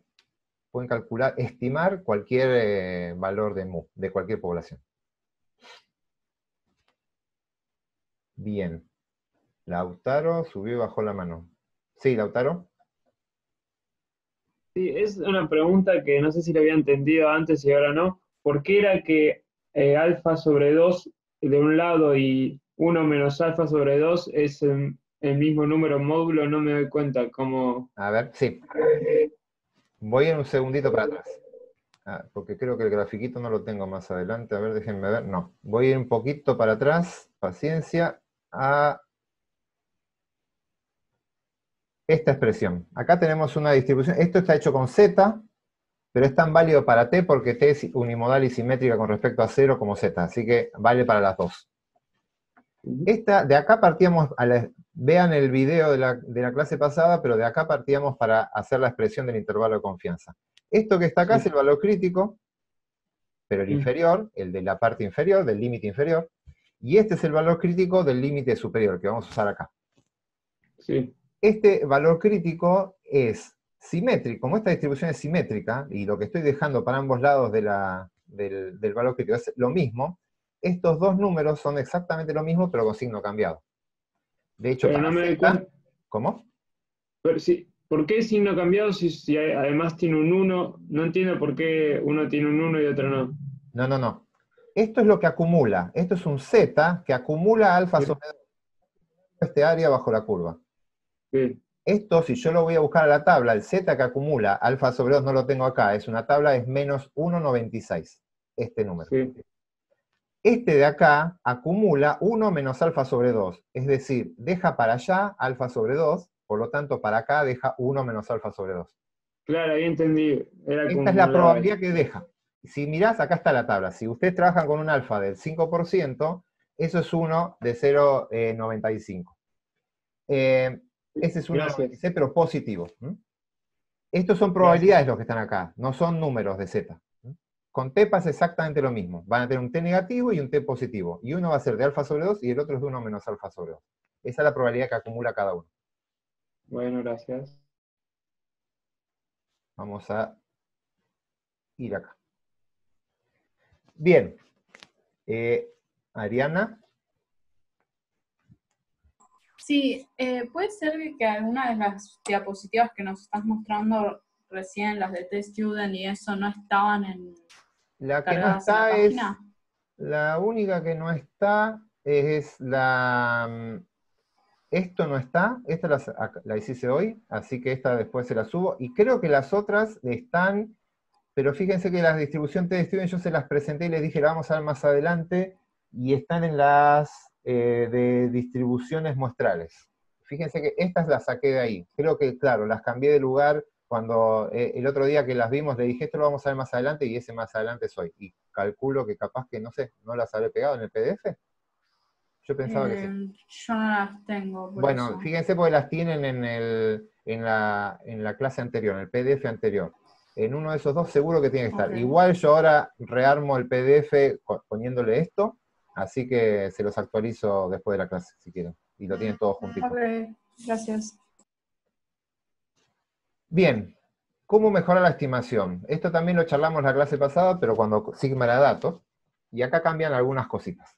pueden calcular, estimar cualquier valor de mu, de cualquier población. Bien. Lautaro subió y bajó la mano. Sí, Lautaro. Sí, es una pregunta que no sé si la había entendido antes y ahora no. ¿Por qué era que alfa sobre 2 de un lado y 1 menos alfa sobre 2 es el mismo número módulo? No me doy cuenta cómo... A ver, sí. Voy en un segundito para atrás. Porque creo que el grafiquito no lo tengo más adelante. A ver, déjenme ver. No. Voy a ir un poquito para atrás. Paciencia. A esta expresión. Acá tenemos una distribución. Esto está hecho con z, pero es tan válido para t porque t es unimodal y simétrica con respecto a 0 como z. Así que vale para las dos. De acá partíamos, vean el video de la clase pasada, pero de acá partíamos para hacer la expresión del intervalo de confianza. Esto que está acá es el valor crítico, pero el inferior, el de la parte inferior, del límite inferior, y este es el valor crítico del límite superior, que vamos a usar acá. Sí. Este valor crítico es simétrico, como esta distribución es simétrica, y lo que estoy dejando para ambos lados del valor crítico es lo mismo, estos dos números son exactamente lo mismo, pero con signo cambiado. De hecho, Pero para no me doy Z, cuenta. ¿cómo? Pero sí, ¿por qué signo cambiado si además tiene un 1? No entiendo por qué uno tiene un 1 y otro no. No. Esto es lo que acumula. Esto es un Z que acumula alfa sobre este área bajo la curva. Sí. Esto, si yo lo voy a buscar a la tabla, el Z que acumula alfa sobre 2 no lo tengo acá, es una tabla, es menos 1,96. Este número. Sí. Este de acá acumula 1 menos alfa sobre 2. Es decir, deja para allá alfa sobre 2, por lo tanto para acá deja 1 menos alfa sobre 2. Claro, ahí entendí. Era Esta es la probabilidad que deja. Si mirás, acá está la tabla. Si ustedes trabajan con un alfa del 5%, eso es 1 de 0,95. Ese es Gracias. 1,96, pero positivo. Estos son probabilidades los que están acá, no son números de Z. Con T pasa exactamente lo mismo. Van a tener un T negativo y un T positivo. Y uno va a ser de alfa sobre 2 y el otro es de 1 menos alfa sobre 2. Esa es la probabilidad que acumula cada uno. Bueno, gracias. Vamos a ir acá. Bien. Ariana. Sí, puede ser que alguna de las diapositivas que nos estás mostrando recién, las de Test Student y eso, no estaban La que no cargadas en la está es, página. la única que no está es la, esto no está, esta la hice hoy, así que esta después se la subo, y creo que las otras están, pero fíjense que la distribución Test Student yo se las presenté y les dije, la vamos a ver más adelante, y están en las de distribuciones muestrales. Fíjense que estas las saqué de ahí, creo que, claro, las cambié de lugar. Cuando el otro día que las vimos, le dije, esto lo vamos a ver más adelante, y ese más adelante es hoy. Y calculo que capaz que, no sé, ¿no las habré pegado en el PDF? Yo pensaba que sí. Yo no las tengo, por Bueno, eso. fíjense porque las tienen en la clase anterior, en el PDF anterior. En uno de esos dos seguro que tiene que estar. Ok. Igual yo ahora rearmo el PDF poniéndole esto, así que se los actualizo después de la clase, si quieren. Y lo tienen todos juntitos. Ok, gracias. Bien, ¿cómo mejorar la estimación? Esto también lo charlamos la clase pasada, pero cuando Sigma era datos, y acá cambian algunas cositas.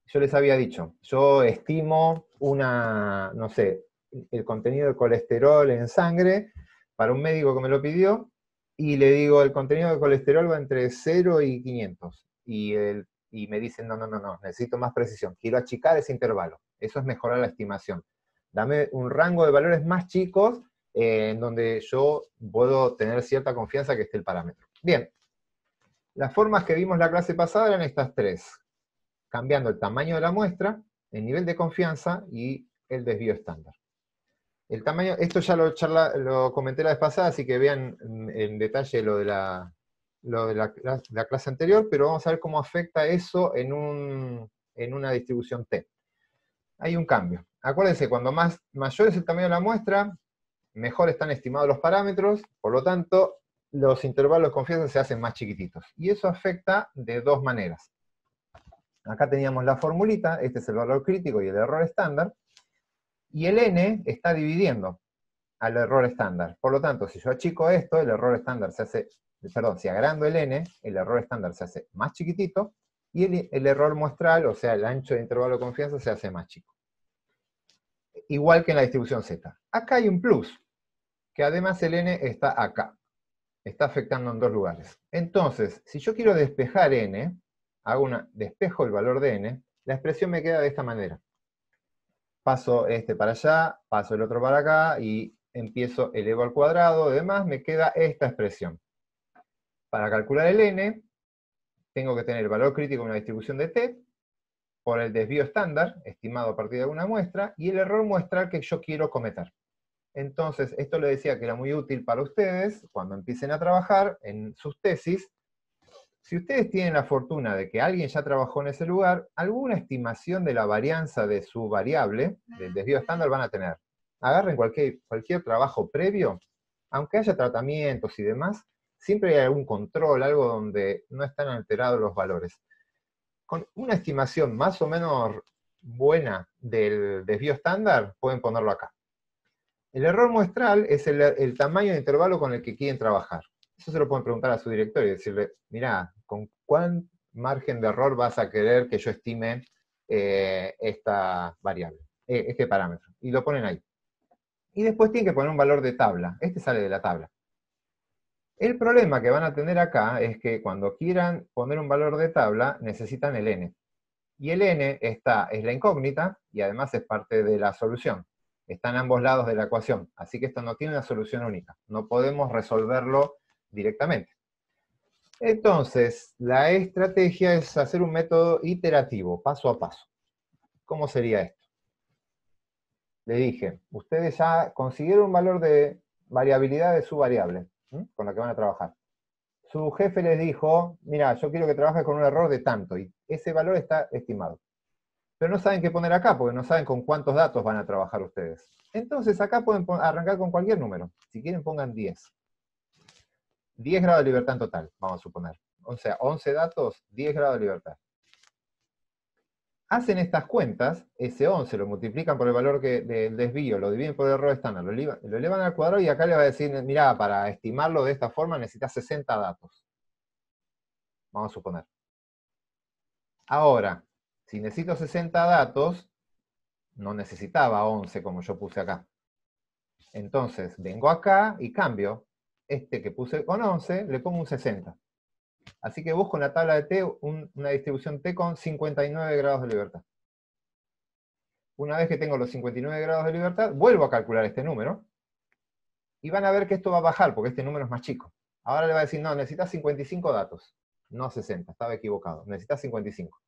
Yo les había dicho, yo estimo no sé, el contenido de colesterol en sangre para un médico que me lo pidió, y le digo, el contenido de colesterol va entre 0 y 500. Y me dicen, no, necesito más precisión, quiero achicar ese intervalo. Eso es mejorar la estimación. Dame un rango de valores más chicos en donde yo puedo tener cierta confianza que esté el parámetro. Bien, las formas que vimos la clase pasada eran estas tres, cambiando el tamaño de la muestra, el nivel de confianza y el desvío estándar. El tamaño, esto ya lo comenté la vez pasada, así que vean en detalle lo de la clase anterior, pero vamos a ver cómo afecta eso en una distribución T. Hay un cambio. Acuérdense, cuando mayor es el tamaño de la muestra, mejor están estimados los parámetros, por lo tanto, los intervalos de confianza se hacen más chiquititos. Y eso afecta de dos maneras. Acá teníamos la formulita, este es el valor crítico y el error estándar, y el n está dividiendo al error estándar. Por lo tanto, si yo achico esto, el error estándar se hace, perdón, si agrando el n, el error estándar se hace más chiquitito, y el error muestral, o sea, el ancho de intervalo de confianza, se hace más chico. Igual que en la distribución Z. Acá hay un plus, que además el n está acá. Está afectando en dos lugares. Entonces, si yo quiero despejar n, despejo el valor de n, la expresión me queda de esta manera. Paso este para allá, paso el otro para acá, y empiezo, elevo al cuadrado, además me queda esta expresión. Para calcular el n, tengo que tener el valor crítico de una distribución de t, por el desvío estándar, estimado a partir de una muestra, y el error muestral que yo quiero cometer. Entonces, esto le decía que era muy útil para ustedes, cuando empiecen a trabajar en sus tesis. Si ustedes tienen la fortuna de que alguien ya trabajó en ese lugar, alguna estimación de la varianza de su variable, del desvío estándar, van a tener. Agarren cualquier trabajo previo, aunque haya tratamientos y demás, siempre hay algún control, algo donde no están alterados los valores. Con una estimación más o menos buena del desvío estándar, pueden ponerlo acá. El error muestral es el tamaño de intervalo con el que quieren trabajar. Eso se lo pueden preguntar a su director y decirle, mirá, ¿con cuán margen de error vas a querer que yo estime esta variable, este parámetro? Y lo ponen ahí. Y después tienen que poner un valor de tabla. Este sale de la tabla. El problema que van a tener acá es que cuando quieran poner un valor de tabla, necesitan el n. Y el n es la incógnita, y además es parte de la solución. Están ambos lados de la ecuación, así que esto no tiene una solución única. No podemos resolverlo directamente. Entonces, la estrategia es hacer un método iterativo, paso a paso. ¿Cómo sería esto? Le dije, ustedes ya consiguieron un valor de variabilidad de su variable, con la que van a trabajar. Su jefe les dijo, mira, yo quiero que trabajes con un error de tanto, y ese valor está estimado. pero no saben qué poner acá, porque no saben con cuántos datos van a trabajar ustedes. Entonces acá pueden arrancar con cualquier número. Si quieren pongan 10. 10 grados de libertad en total, vamos a suponer. O sea, 11 datos, 10 grados de libertad. Hacen estas cuentas, ese 11 lo multiplican por el valor del desvío, lo dividen por el error estándar, lo elevan al cuadrado y acá le va a decir, mirá, para estimarlo de esta forma necesitas 60 datos. Vamos a suponer. Ahora, si necesito 60 datos, no necesitaba 11 como yo puse acá. Entonces, vengo acá y cambio. Este que puse con 11, le pongo un 60. Así que busco en la tabla de T una distribución T con 59 grados de libertad. Una vez que tengo los 59 grados de libertad, vuelvo a calcular este número, y van a ver que esto va a bajar, porque este número es más chico. Ahora le va a decir, no, necesitas 55 datos, no 60, estaba equivocado, necesitas 55.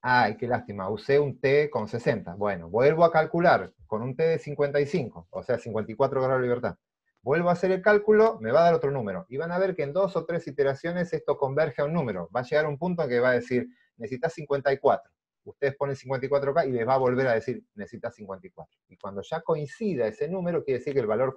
Ay, qué lástima, usé un T con 60. Bueno, vuelvo a calcular con un T de 55, o sea, 54 grados de libertad. Vuelvo a hacer el cálculo, me va a dar otro número. Y van a ver que en 2 o 3 iteraciones esto converge a un número. Va a llegar a un punto en que va a decir, necesitas 54. Ustedes ponen 54 acá y les va a volver a decir, necesitas 54. Y cuando ya coincida ese número, quiere decir que el valor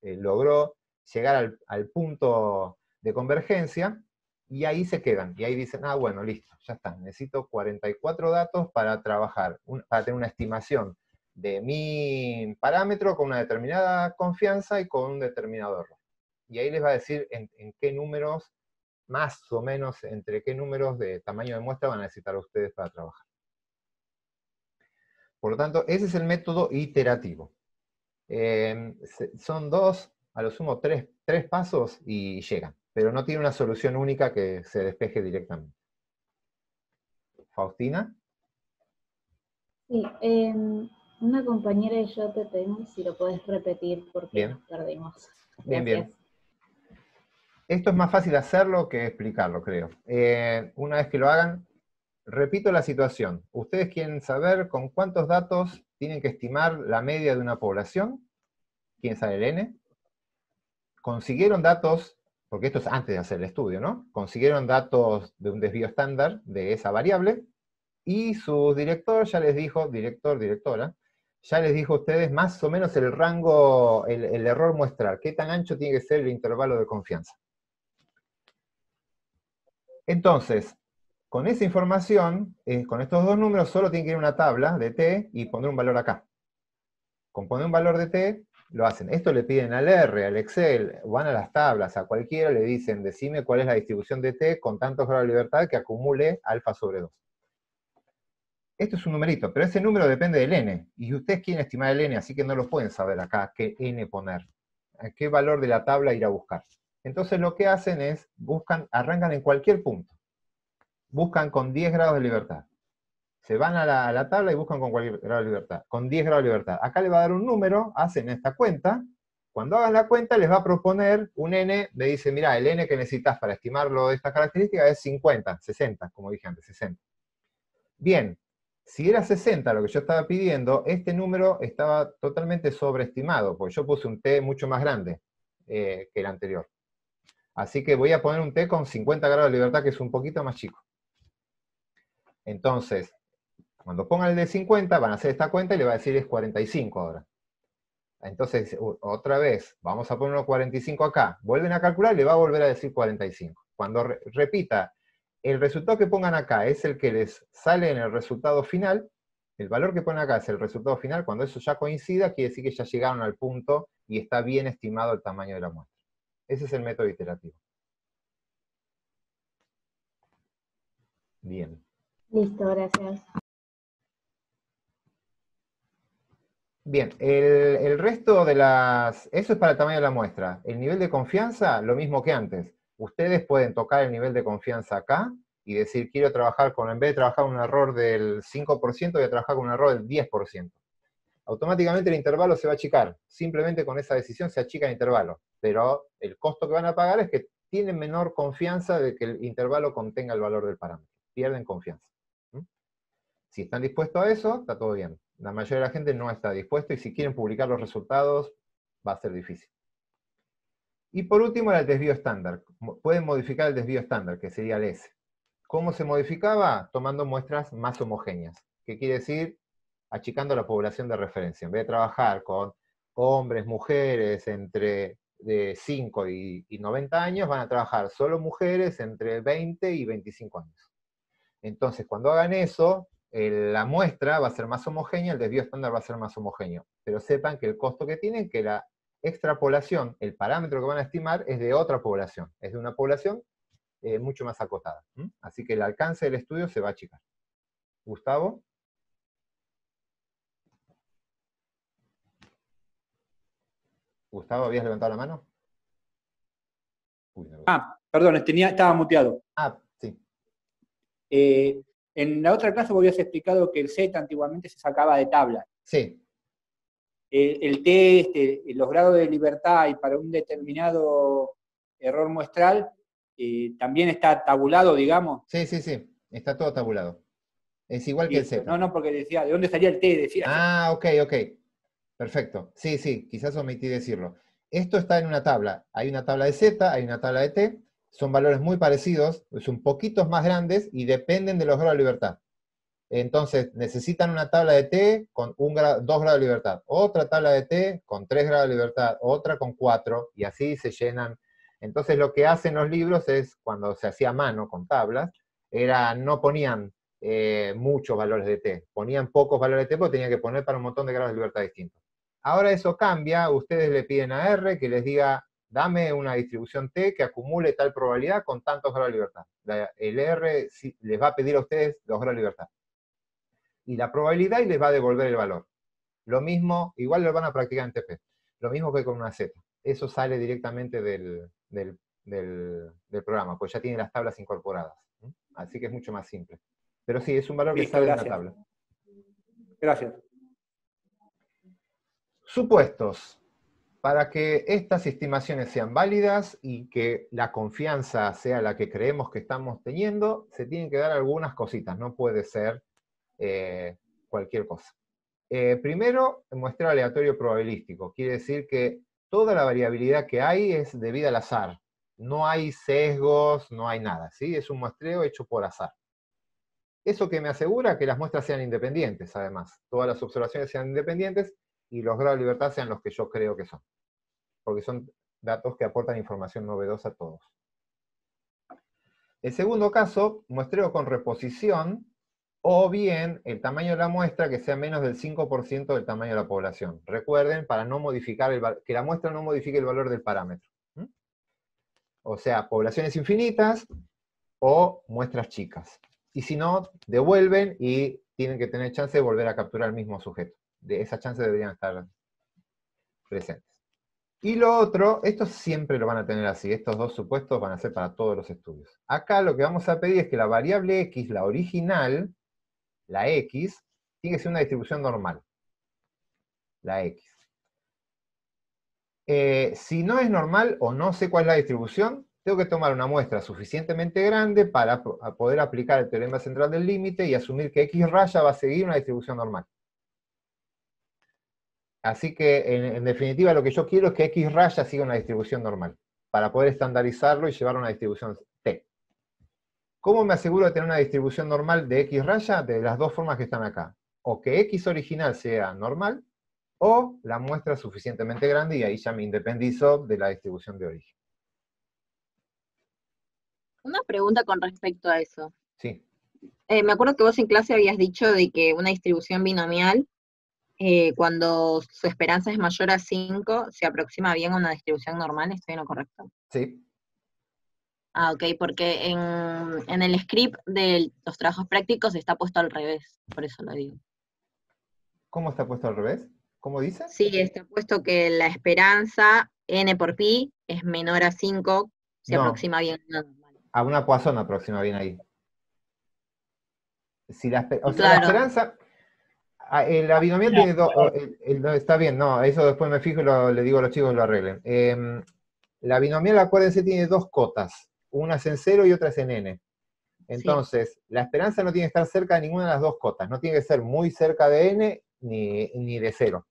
logró llegar al punto de convergencia, y ahí se quedan. Y ahí dicen, ah, bueno, listo, ya está. Necesito 44 datos para trabajar, para tener una estimación de mi parámetro con una determinada confianza y con un determinado error. Y ahí les va a decir en qué números, más o menos, entre qué números de tamaño de muestra van a necesitar ustedes para trabajar. Por lo tanto, ese es el método iterativo. Son 2, a lo sumo 3 pasos y llegan, pero no tiene una solución única que se despeje directamente. ¿Faustina? Sí, una compañera y yo te pedimos si lo puedes repetir porque nos perdimos. Bien, Gracias. bien. Esto es más fácil hacerlo que explicarlo, creo. Una vez que lo hagan, repito la situación. Ustedes quieren saber con cuántos datos tienen que estimar la media de una población. ¿Quién sabe el N? Consiguieron datos, porque esto es antes de hacer el estudio, ¿no? Consiguieron datos de un desvío estándar de esa variable, y su director ya les dijo, directora, ya les dijo a ustedes más o menos el rango, el error muestral, qué tan ancho tiene que ser el intervalo de confianza. Entonces, con esa información, con estos dos números, solo tienen que ir a una tabla de T y poner un valor acá. Con poner un valor de T, lo hacen. Esto le piden al R, al Excel, van a las tablas, a cualquiera, le dicen, decime cuál es la distribución de T con tantos grados de libertad que acumule alfa sobre 2. Esto es un numerito, pero ese número depende del N, y ustedes quieren estimar el N, así que no lo pueden saber acá qué N poner, a qué valor de la tabla ir a buscar. Entonces lo que hacen es, arrancan en cualquier punto, buscan con 10 grados de libertad. Se van a la tabla y buscan con cualquier grado de libertad, con 10 grados de libertad. Acá le va a dar un número, hacen esta cuenta, cuando hagan la cuenta les va a proponer un N, le dice, mira, el N que necesitas para estimarlo de esta característica es 50, 60, como dije antes, 60. Bien, si era 60 lo que yo estaba pidiendo, este número estaba totalmente sobreestimado, porque yo puse un T mucho más grande que el anterior. Así que voy a poner un T con 50 grados de libertad, que es un poquito más chico. Entonces, cuando pongan el de 50, van a hacer esta cuenta y le va a decir es 45 ahora. Entonces, otra vez, vamos a poner 45 acá. Vuelven a calcular y le va a volver a decir 45. Cuando repita, el resultado que pongan acá es el que les sale en el resultado final. El valor que ponen acá es el resultado final. Cuando eso ya coincida, quiere decir que ya llegaron al punto y está bien estimado el tamaño de la muestra. Ese es el método iterativo. Bien. Listo, gracias. Bien, el resto de eso es para el tamaño de la muestra. El nivel de confianza, lo mismo que antes. Ustedes pueden tocar el nivel de confianza acá y decir, quiero trabajar en vez de trabajar un error del 5%, voy a trabajar con un error del 10%. Automáticamente el intervalo se va a achicar. Simplemente con esa decisión se achica el intervalo. Pero el costo que van a pagar es que tienen menor confianza de que el intervalo contenga el valor del parámetro. Pierden confianza. Si están dispuestos a eso, está todo bien. La mayoría de la gente no está dispuesto, y si quieren publicar los resultados, va a ser difícil. Y por último, el desvío estándar. Pueden modificar el desvío estándar, que sería el S. ¿Cómo se modificaba? Tomando muestras más homogéneas, ¿Qué quiere decir? Achicando la población de referencia. En vez de trabajar con hombres, mujeres entre de 5 y 90 años, van a trabajar solo mujeres entre 20 y 25 años. Entonces, cuando hagan eso, la muestra va a ser más homogénea, el desvío estándar va a ser más homogéneo. Pero sepan que el costo que tienen, que la extrapolación, el parámetro que van a estimar, es de otra población. Es de una población mucho más acotada. Así que el alcance del estudio se va a achicar. Gustavo. Gustavo, ¿habías levantado la mano? Uy, no. Perdón, estaba muteado. Sí. En la otra clase vos habías explicado que el Z antiguamente se sacaba de tabla. Sí. El T, los grados de libertad y para un determinado error muestral, también está tabulado, digamos. Sí, está todo tabulado. Es igual que el Z. No, porque decía, ¿de dónde salía el T? Decía. Ok. Perfecto. Sí, quizás omití decirlo. Esto está en una tabla. Hay una tabla de Z, hay una tabla de T. Son valores muy parecidos, son poquitos más grandes y dependen de los grados de libertad. Entonces, necesitan una tabla de T con 2 grados de libertad, otra tabla de T con 3 grados de libertad, otra con 4, y así se llenan. Entonces, lo que hacen los libros es, cuando se hacía a mano con tablas, no ponían muchos valores de T, ponían pocos valores de T porque tenían que poner para un montón de grados de libertad distintos. Ahora eso cambia, ustedes le piden a R que les diga, dame una distribución T que acumule tal probabilidad con tantos grados de libertad. El R les va a pedir a ustedes los grados de libertad. Y la probabilidad y les va a devolver el valor. Lo mismo, igual lo van a practicar en TP, lo mismo que con una Z. Eso sale directamente del programa, pues ya tiene las tablas incorporadas. Así que es mucho más simple. Pero sí, es un valor que sale de una tabla. Gracias. Supuestos. Para que estas estimaciones sean válidas y que la confianza sea la que creemos que estamos teniendo, se tienen que dar algunas cositas, no puede ser cualquier cosa. Primero, muestreo aleatorio probabilístico. Quiere decir que toda la variabilidad que hay es debida al azar. No hay sesgos, no hay nada, ¿sí? Es un muestreo hecho por azar. Eso que me asegura que las muestras sean independientes, además. Todas las observaciones sean independientes y los grados de libertad sean los que yo creo que son. Porque son datos que aportan información novedosa a todos. El segundo caso, muestreo con reposición, o bien el tamaño de la muestra que sea menos del 5% del tamaño de la población. Recuerden, para no modificar que la muestra no modifique el valor del parámetro. O sea, poblaciones infinitas o muestras chicas. Y si no, devuelven y tienen que tener chance de volver a capturar el mismo sujeto. De esa chance deberían estar presentes. Y lo otro, esto siempre lo van a tener así, estos dos supuestos van a ser para todos los estudios. Acá lo que vamos a pedir es que la variable X, la original, la X, tiene que ser una distribución normal. La X. Si no es normal o no sé cuál es la distribución, tengo que tomar una muestra suficientemente grande para poder aplicar el teorema central del límite y asumir que X raya va a seguir una distribución normal. Así que, en definitiva, lo que yo quiero es que X raya siga una distribución normal, para poder estandarizarlo y llevarlo a una distribución T. ¿Cómo me aseguro de tener una distribución normal de X raya? De las dos formas que están acá. O que X original sea normal, o la muestra suficientemente grande, y ahí ya me independizo de la distribución de origen. Una pregunta con respecto a eso. Sí. Me acuerdo que vos en clase habías dicho de que una distribución binomial, cuando su esperanza es mayor a 5, se aproxima bien a una distribución normal. ¿Estoy en lo correcto? Sí. Ok, porque en el script de los trabajos prácticos está puesto al revés, por eso lo digo. ¿Cómo está puesto al revés? ¿Cómo dice? Sí, está puesto que la esperanza, n por pi, es menor a 5, se aproxima bien a una normal. A una Poisson aproxima bien ahí. Si la esperanza... La binomial tiene dos... está bien, no, eso después me fijo y le digo a los chicos que lo arreglen. La binomial, acuérdense, tiene dos cotas. Una es en 0 y otra es en n. Entonces, sí, la esperanza no tiene que estar cerca de ninguna de las dos cotas. No tiene que ser muy cerca de n ni de 0.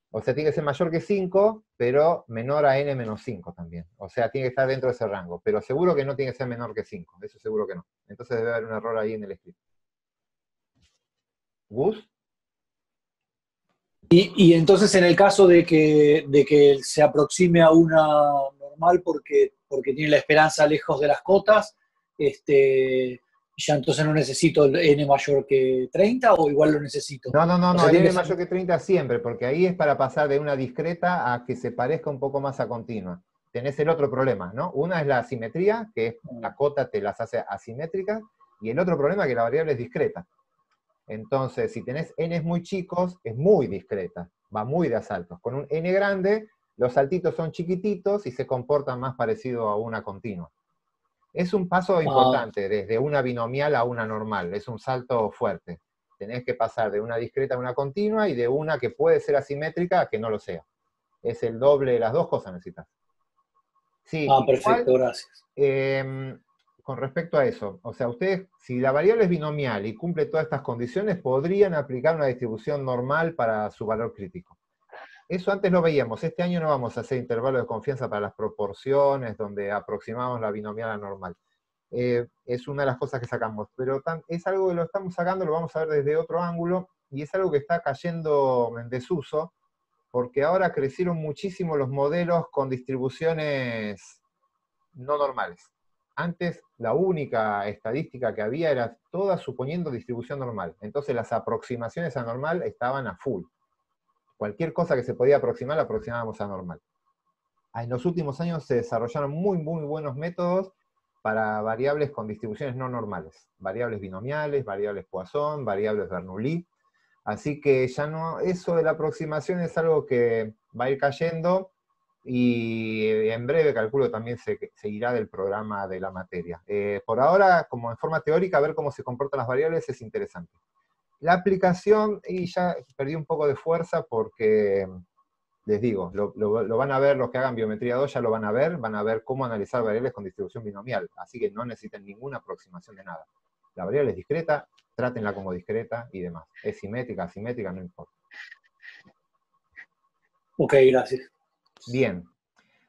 O sea, tiene que ser mayor que 5, pero menor a n menos 5 también. O sea, tiene que estar dentro de ese rango. Pero seguro que no tiene que ser menor que 5. Eso seguro que no. Entonces debe haber un error ahí en el script. ¿Gus? Y entonces en el caso de que se aproxime a una normal porque tiene la esperanza lejos de las cotas, ya entonces no necesito el n mayor que 30 o igual lo necesito. No, O sea, el tiene n que ser- mayor que 30 siempre, porque ahí es para pasar de una discreta a que se parezca un poco más a continua. Tenés el otro problema, ¿no? Una es la asimetría, que es la cota te las hace asimétricas, y el otro problema es que la variable es discreta. Entonces, si tenés n muy chicos, es muy discreta, va muy de a saltos. Con un n grande, los saltitos son chiquititos y se comportan más parecido a una continua. Es un paso importante, desde una binomial a una normal, es un salto fuerte. Tenés que pasar de una discreta a una continua y de una que puede ser asimétrica a que no lo sea. Es el doble de las dos cosas necesitas. Sí, perfecto, igual, gracias. con respecto a eso, o sea, ustedes, si la variable es binomial y cumple todas estas condiciones, podrían aplicar una distribución normal para su valor crítico. Eso antes lo veíamos, este año no vamos a hacer intervalos de confianza para las proporciones, donde aproximamos la binomial a normal. Es una de las cosas que sacamos, pero es algo que lo estamos sacando, lo vamos a ver desde otro ángulo, y es algo que está cayendo en desuso, porque ahora crecieron muchísimo los modelos con distribuciones no normales. Antes la única estadística que había era toda suponiendo distribución normal, entonces las aproximaciones a normal estaban a full. Cualquier cosa que se podía aproximar, la aproximábamos a normal. En los últimos años se desarrollaron muy buenos métodos para variables con distribuciones no normales. Variables binomiales, variables Poisson, variables Bernoulli. Así que ya no, eso de la aproximación es algo que va a ir cayendo y en breve, calculo, también se irá del programa de la materia. Por ahora, como en forma teórica, ver cómo se comportan las variables es interesante. La aplicación, y ya perdí un poco de fuerza porque, les digo, lo van a ver los que hagan biometría 2, ya lo van a ver cómo analizar variables con distribución binomial, así que no necesitan ninguna aproximación de nada. La variable es discreta, trátenla como discreta y demás. Es simétrica, asimétrica, no importa. Ok, gracias. Bien.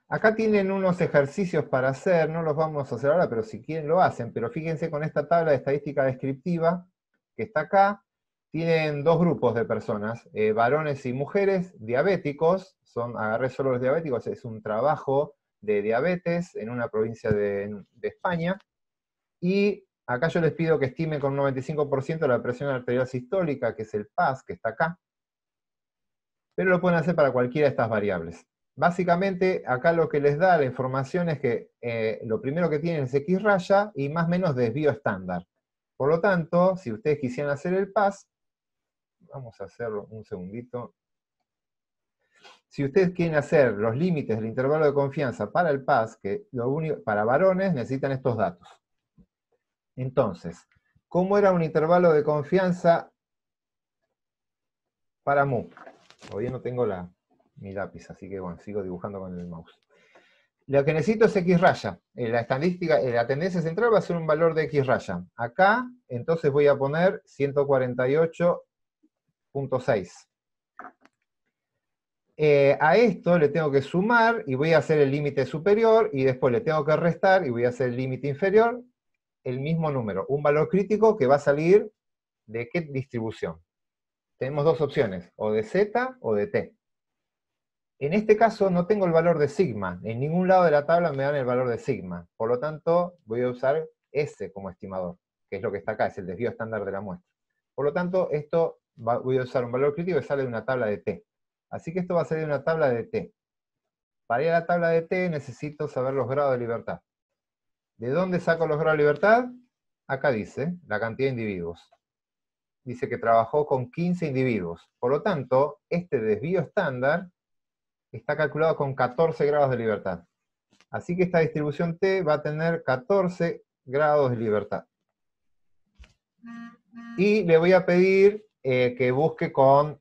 Acá tienen unos ejercicios para hacer, no los vamos a hacer ahora, pero si quieren lo hacen, pero fíjense con esta tabla de estadística descriptiva que está acá, tienen dos grupos de personas, varones y mujeres, diabéticos, agarré solo los diabéticos, es un trabajo de diabetes en una provincia de España, y acá yo les pido que estimen con un 95% la presión arterial sistólica, que es el PAS, que está acá, pero lo pueden hacer para cualquiera de estas variables. Básicamente, acá lo que les da la información es que lo primero que tienen es X raya y más o menos desvío estándar. Por lo tanto, si ustedes quisieran hacer el PAS, vamos a hacerlo un segundito. Si ustedes quieren hacer los límites del intervalo de confianza para el PAS, que para varones necesitan estos datos. Entonces, ¿cómo era un intervalo de confianza para mu? Todavía no tengo mi lápiz, así que bueno, sigo dibujando con el mouse. Lo que necesito es X raya. La estadística, la tendencia central va a ser un valor de X raya. Acá, entonces voy a poner 148.6. A esto le tengo que sumar y voy a hacer el límite superior, y después le tengo que restar y voy a hacer el límite inferior, el mismo número. Un valor crítico que va a salir de qué distribución. Tenemos dos opciones, o de Z o de T. En este caso no tengo el valor de sigma, en ningún lado de la tabla me dan el valor de sigma, por lo tanto voy a usar S como estimador, que es lo que está acá, es el desvío estándar de la muestra. Por lo tanto, voy a usar un valor crítico que sale de una tabla de T. Así que esto va a salir de una tabla de T. Para ir a la tabla de T necesito saber los grados de libertad. ¿De dónde saco los grados de libertad? Acá dice, la cantidad de individuos. Dice que trabajó con 15 individuos. Por lo tanto, este desvío estándar está calculado con 14 grados de libertad. Así que esta distribución T va a tener 14 grados de libertad. Y le voy a pedir que busque con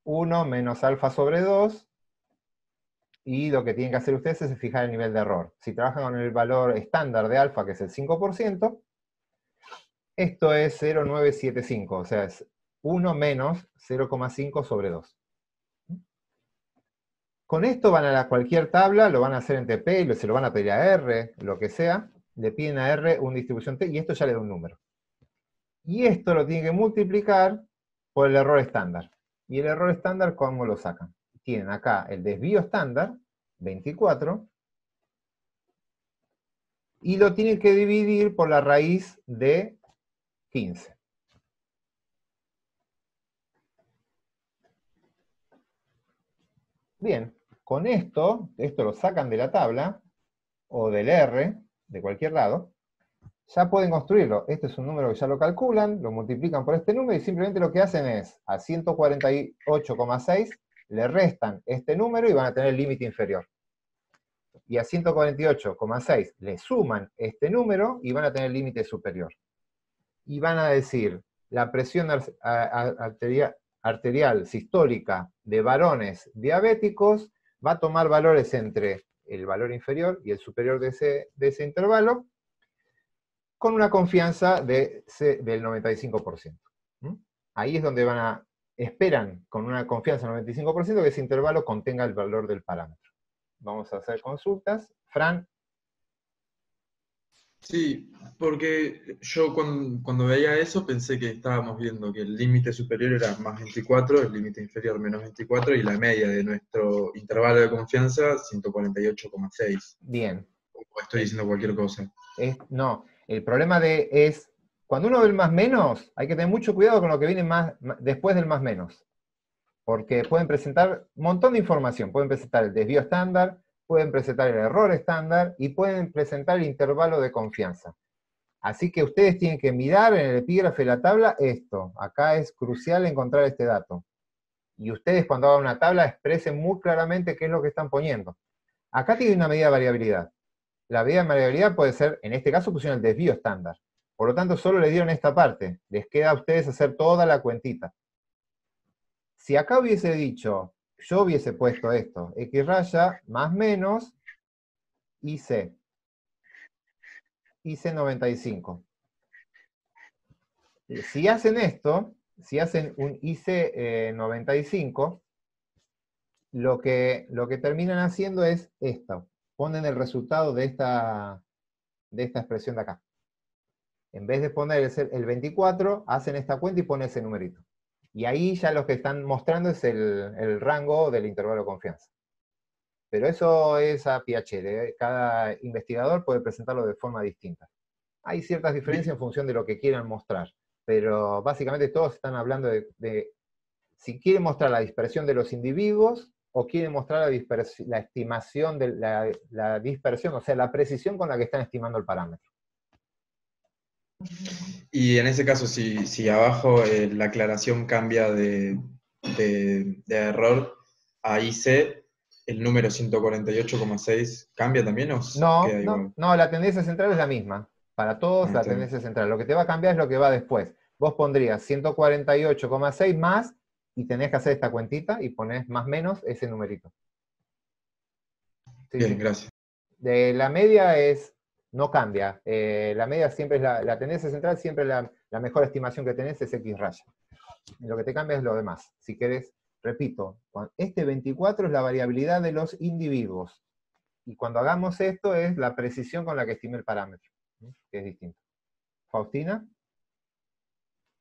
1 menos alfa sobre 2, y lo que tienen que hacer ustedes es fijar el nivel de error. Si trabajan con el valor estándar de alfa, que es el 5%, esto es 0,975, o sea, es 1 menos 0,5 sobre 2. Con esto van a cualquier tabla, lo van a hacer en TP, se lo van a pedir a R, lo que sea, le piden a R una distribución T, y esto ya le da un número. Y esto lo tienen que multiplicar por el error estándar. ¿Y el error estándar cómo lo sacan? Tienen acá el desvío estándar, 24, y lo tienen que dividir por la raíz de 15. Bien, con esto lo sacan de la tabla, o del R, de cualquier lado, ya pueden construirlo. Este es un número que ya lo calculan, lo multiplican por este número, y simplemente lo que hacen es, a 148,6 le restan este número y van a tener el límite inferior. Y a 148,6 le suman este número y van a tener el límite superior. Y van a decir, la presión arterial sistólica de varones diabéticos va a tomar valores entre el valor inferior y el superior de ese intervalo, con una confianza del 95%. Ahí es donde esperan con una confianza del 95% que ese intervalo contenga el valor del parámetro. Vamos a hacer consultas. Fran. Sí, porque yo cuando veía eso pensé que estábamos viendo que el límite superior era más 24, el límite inferior menos 24, y la media de nuestro intervalo de confianza 148,6. Bien. O estoy diciendo cualquier cosa. No, el problema es, cuando uno ve el más menos, hay que tener mucho cuidado con lo que viene después del más menos. Porque pueden presentar un montón de información. Pueden presentar el desvío estándar, pueden presentar el error estándar, y pueden presentar el intervalo de confianza. Así que ustedes tienen que mirar en el epígrafe de la tabla esto. Acá es crucial encontrar este dato. Y ustedes, cuando hagan una tabla, expresen muy claramente qué es lo que están poniendo. Acá tiene una medida de variabilidad. La medida de variabilidad puede ser, en este caso pusieron el desvío estándar. Por lo tanto, solo le dieron esta parte. Les queda a ustedes hacer toda la cuentita. Si acá hubiese dicho, yo hubiese puesto esto, X raya más menos IC. IC 95. Si hacen esto, si hacen un IC 95, lo que terminan haciendo es esto. Ponen el resultado de esta expresión de acá. En vez de poner el 24, hacen esta cuenta y ponen ese numerito. Y ahí ya lo que están mostrando es el rango del intervalo de confianza. Pero eso es a piacere. Cada investigador puede presentarlo de forma distinta. Hay ciertas diferencias en función de lo que quieran mostrar, pero básicamente todos están hablando de si quieren mostrar la dispersión de los individuos o quieren mostrar la estimación de la dispersión, o sea, la precisión con la que están estimando el parámetro. Y en ese caso, si abajo la aclaración cambia de error a IC, ¿el número 148,6 cambia también o queda igual? No, la tendencia central es la misma. Para todos la tendencia central. Lo que te va a cambiar es lo que va después. Vos pondrías 148,6 más y tenés que hacer esta cuentita y ponés más menos ese numerito. Sí, bien, gracias. La media no cambia. La media siempre es la tendencia central, siempre la mejor estimación que tenés es X raya. Lo que te cambia es lo demás. Si querés, repito, este 24 es la variabilidad de los individuos. Y cuando hagamos esto es la precisión con la que estimé el parámetro, que es distinto. ¿Faustina?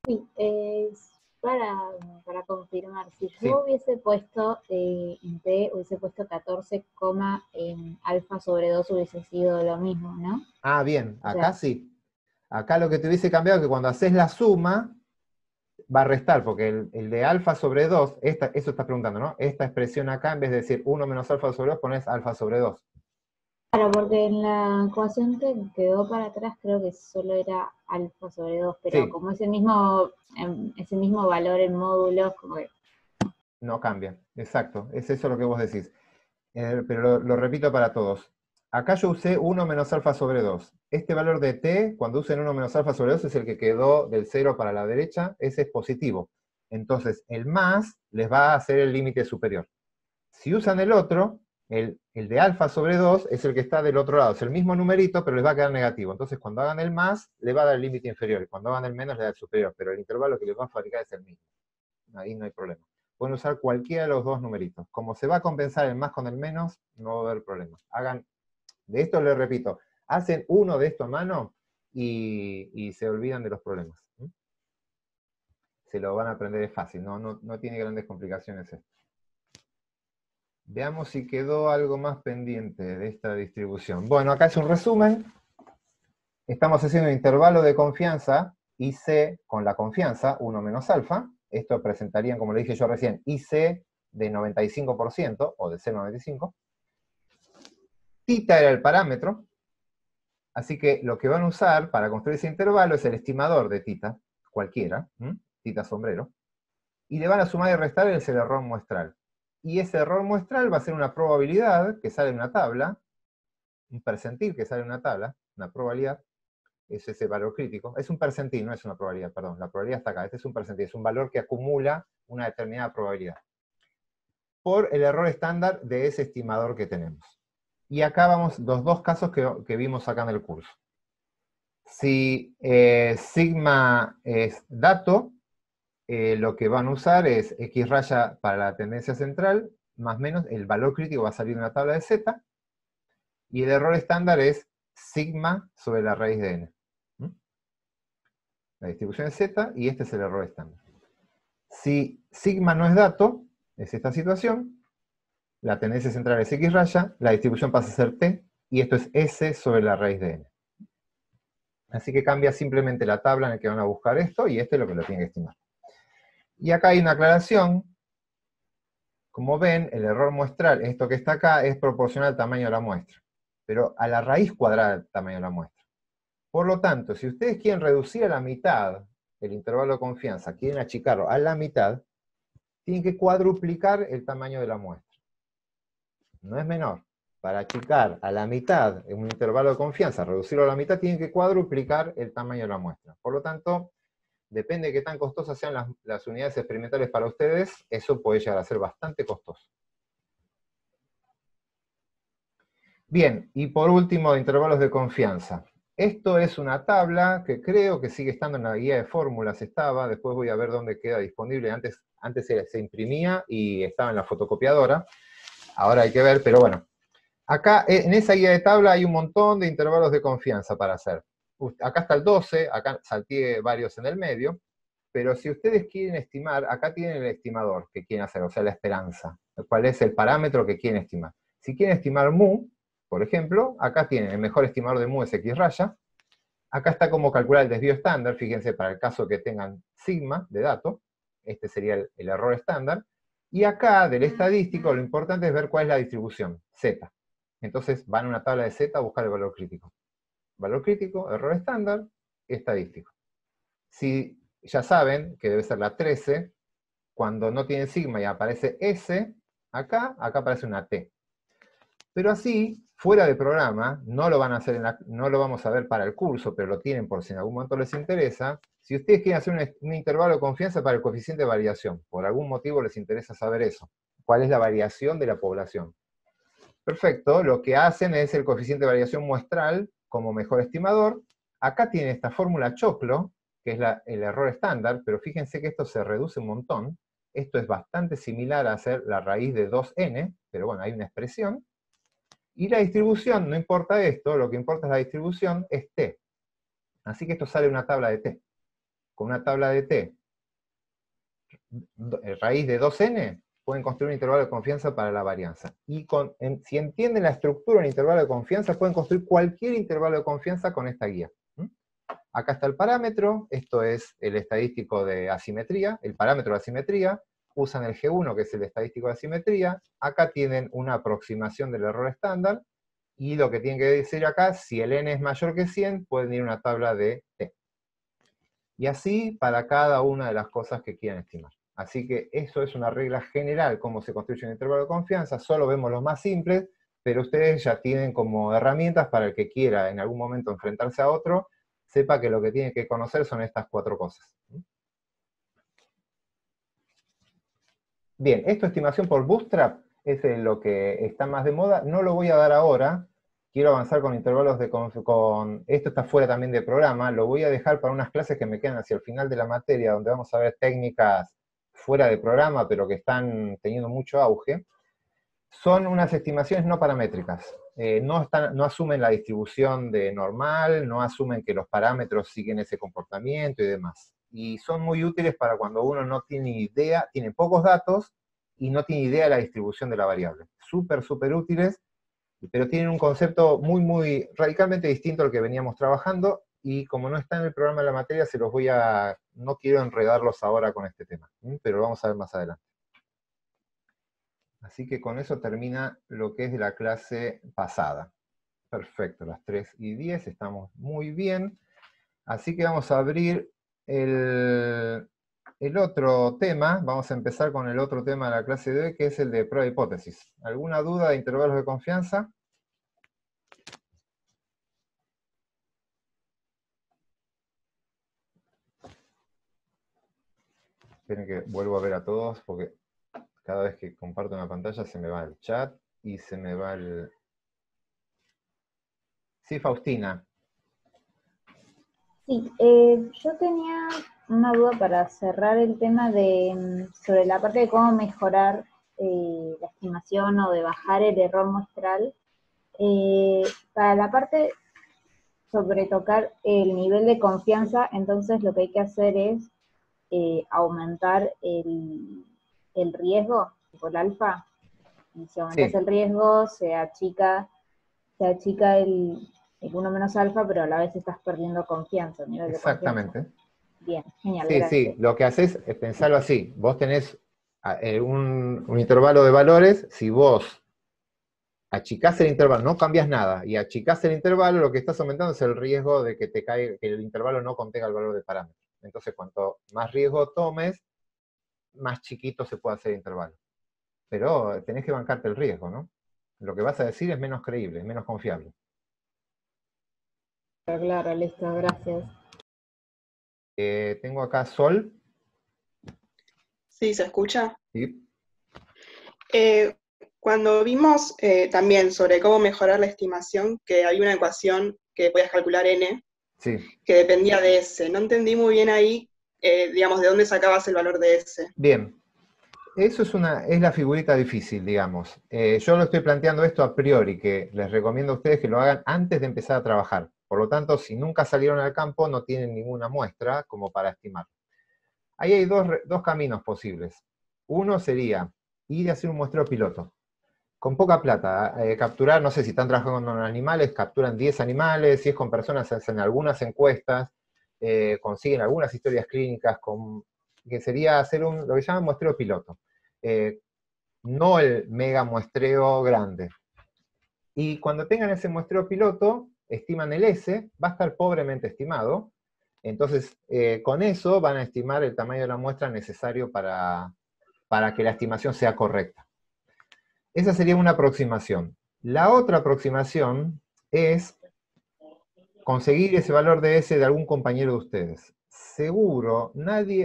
Sí, es para confirmar. Si yo hubiese puesto en T, hubiese puesto 14, en alfa sobre 2 hubiese sido lo mismo, ¿no? Ah, bien, acá sí. Acá lo que te hubiese cambiado es que cuando haces la suma, va a restar, porque el de alfa sobre 2, eso estás preguntando, ¿no? Esta expresión acá, en vez de decir 1 menos alfa sobre 2, pones alfa sobre 2. Claro, porque en la ecuación que quedó para atrás creo que solo era alfa sobre 2, pero sí, como ese mismo valor en módulos, como que... No cambia, exacto, es eso lo que vos decís. Pero lo repito para todos. Acá yo usé 1 menos alfa sobre 2. Este valor de t, cuando usen 1 menos alfa sobre 2, es el que quedó del 0 para la derecha, ese es positivo. Entonces, el más les va a hacer el límite superior. Si usan el otro, el de alfa sobre 2 es el que está del otro lado. Es el mismo numerito, pero les va a quedar negativo. Entonces, cuando hagan el más, le va a dar el límite inferior. Y cuando hagan el menos, le da el superior. Pero el intervalo que les va a fabricar es el mismo. Ahí no hay problema. Pueden usar cualquiera de los dos numeritos. Como se va a compensar el más con el menos, no va a haber problema. De esto les repito, hacen uno de esto a mano y se olvidan de los problemas. se lo van a aprender, es fácil, no tiene grandes complicaciones esto. Veamos si quedó algo más pendiente de esta distribución. Bueno, acá es un resumen. Estamos haciendo un intervalo de confianza, IC con la confianza, 1 menos alfa. Esto presentarían, como le dije yo recién, IC de 95% o de 0,95. Tita era el parámetro. Así que lo que van a usar para construir ese intervalo es el estimador de tita, cualquiera, tita sombrero. Y le van a sumar y restar el error muestral. Y ese error muestral va a ser una probabilidad que sale en una tabla, un percentil que sale en una tabla, una probabilidad, es ese valor crítico. Es un percentil, no es una probabilidad, perdón. La probabilidad está acá, este es un percentil, es un valor que acumula una determinada probabilidad. Por el error estándar de ese estimador que tenemos. Y acá vamos los dos casos que vimos acá en el curso. Si sigma es dato, lo que van a usar es X raya para la tendencia central, más o menos el valor crítico va a salir de una tabla de Z, y el error estándar es sigma sobre la raíz de n. La distribución es Z, y este es el error estándar. Si sigma no es dato, es esta situación, la tendencia central es X raya, la distribución pasa a ser T, y esto es S sobre la raíz de n. Así que cambia simplemente la tabla en la que van a buscar esto, y este es lo que lo tienen que estimar. Y acá hay una aclaración. Como ven, el error muestral, esto que está acá, es proporcional al tamaño de la muestra. Pero a la raíz cuadrada del tamaño de la muestra. Por lo tanto, si ustedes quieren reducir a la mitad el intervalo de confianza, quieren achicarlo a la mitad, tienen que cuadruplicar el tamaño de la muestra. No es menor. Para achicar a la mitad en un intervalo de confianza, reducirlo a la mitad, tienen que cuadruplicar el tamaño de la muestra. Por lo tanto, depende de qué tan costosas sean las unidades experimentales para ustedes, eso puede llegar a ser bastante costoso. Bien, y por último, de intervalos de confianza. Esto es una tabla que creo que sigue estando en la guía de fórmulas, estaba, después voy a ver dónde queda disponible. Antes se imprimía y estaba en la fotocopiadora, ahora hay que ver, pero bueno. Acá, en esa guía de tabla hay un montón de intervalos de confianza para hacer. Acá está el 12, acá salteé varios en el medio, pero si ustedes quieren estimar, acá tienen el estimador que quieren hacer, o sea, la esperanza, cuál es el parámetro que quieren estimar. Si quieren estimar mu, por ejemplo, acá tienen el mejor estimador de mu es X raya, acá está cómo calcular el desvío estándar, fíjense, para el caso que tengan sigma de dato, este sería el error estándar, y acá del estadístico lo importante es ver cuál es la distribución, Z. Entonces van a una tabla de Z a buscar el valor crítico. Valor crítico, error estándar, estadístico. Si ya saben que debe ser la 13, cuando no tiene sigma y aparece S, acá aparece una T. Pero así, fuera de programa, no lo van a hacer no lo vamos a ver para el curso, pero lo tienen por si en algún momento les interesa. Si ustedes quieren hacer un intervalo de confianza para el coeficiente de variación, por algún motivo les interesa saber eso. ¿Cuál es la variación de la población? Perfecto, lo que hacen es el coeficiente de variación muestral como mejor estimador. Acá tiene esta fórmula choclo, que es el error estándar, pero fíjense que esto se reduce un montón. Esto es bastante similar a hacer la raíz de 2n, pero bueno, hay una expresión. Y la distribución, no importa esto, lo que importa es la distribución, es t. Así que esto sale una tabla de t. Con una tabla de t, raíz de 2n, pueden construir un intervalo de confianza para la varianza. Y si entienden la estructura del intervalo de confianza, pueden construir cualquier intervalo de confianza con esta guía. Acá está el parámetro, esto es el estadístico de asimetría, el parámetro de asimetría, usan el G1, que es el estadístico de asimetría, acá tienen una aproximación del error estándar, y lo que tienen que decir acá, si el n es mayor que 100, pueden ir a una tabla de t. Y así para cada una de las cosas que quieran estimar. Así que eso es una regla general, cómo se construye un intervalo de confianza, solo vemos los más simples, pero ustedes ya tienen como herramientas para el que quiera en algún momento enfrentarse a otro, sepa que lo que tiene que conocer son estas 4 cosas. Bien, esto estimación por Bootstrap es lo que está más de moda, no lo voy a dar ahora, quiero avanzar con intervalos de esto está fuera también de programa, lo voy a dejar para unas clases que me quedan hacia el final de la materia, donde vamos a ver técnicas fuera de programa, pero que están teniendo mucho auge. Son unas estimaciones no paramétricas, no asumen la distribución de normal, no asumen que los parámetros siguen ese comportamiento y demás. y son muy útiles para cuando uno no tiene idea, tiene pocos datos y no tiene idea de la distribución de la variable. Súper, súper útiles, pero tienen un concepto muy, muy radicalmente distinto al que veníamos trabajando, y como no está en el programa de la materia, se los voy a, no quiero enredarlos ahora con este tema, pero lo vamos a ver más adelante. Así que con eso termina lo que es de la clase pasada. Perfecto, las 3:10, estamos muy bien. Así que vamos a abrir el otro tema, vamos a empezar con el otro tema de la clase de hoy, que es el de prueba de hipótesis. ¿Alguna duda de intervalos de confianza? Esperen que vuelvo a ver a todos, porque cada vez que comparto una pantalla se me va el chat y se me va el... Sí, Faustina. Sí, yo tenía una duda para cerrar el tema de sobre la parte de cómo mejorar la estimación o de bajar el error muestral. Para la parte sobre tocar el nivel de confianza, entonces lo que hay que hacer es aumentar el riesgo, tipo el alfa. Y si aumentas Sí. el riesgo, se achica el 1 menos alfa, pero a la vez estás perdiendo confianza, nivel de confianza. Exactamente. Bien, genial, Sí, gracias. sí, lo que haces es pensarlo así. Vos tenés un intervalo de valores, si vos achicás el intervalo, no cambias nada, y achicás el intervalo, lo que estás aumentando es el riesgo de que te caiga, que el intervalo no contenga el valor de parámetro. Entonces, cuanto más riesgo tomes, más chiquito se puede hacer el intervalo. Pero tenés que bancarte el riesgo, ¿no? Lo que vas a decir es menos creíble, es menos confiable. Claro, listo, gracias. Tengo acá Sol. Sí, ¿se escucha? ¿Sí? Cuando vimos también sobre cómo mejorar la estimación, que había una ecuación que podías calcular n, Sí. que dependía de s. No entendí muy bien ahí, digamos, de dónde sacabas el valor de s. Bien. Eso es la figurita difícil, digamos. Yo lo estoy planteando esto a priori, que les recomiendo a ustedes que lo hagan antes de empezar a trabajar. Por lo tanto, si nunca salieron al campo, no tienen ninguna muestra como para estimar. Ahí hay dos caminos posibles. Uno sería ir a hacer un muestreo piloto. Con poca plata, capturar, no sé si están trabajando con animales, capturan 10 animales, si es con personas, hacen algunas encuestas, consiguen algunas historias clínicas, que sería hacer lo que llaman muestreo piloto. No el mega muestreo grande. Y cuando tengan ese muestreo piloto, estiman el S, va a estar pobremente estimado, entonces con eso van a estimar el tamaño de la muestra necesario para que la estimación sea correcta. Esa sería una aproximación. La otra aproximación es conseguir ese valor de S de algún compañero de ustedes. Seguro,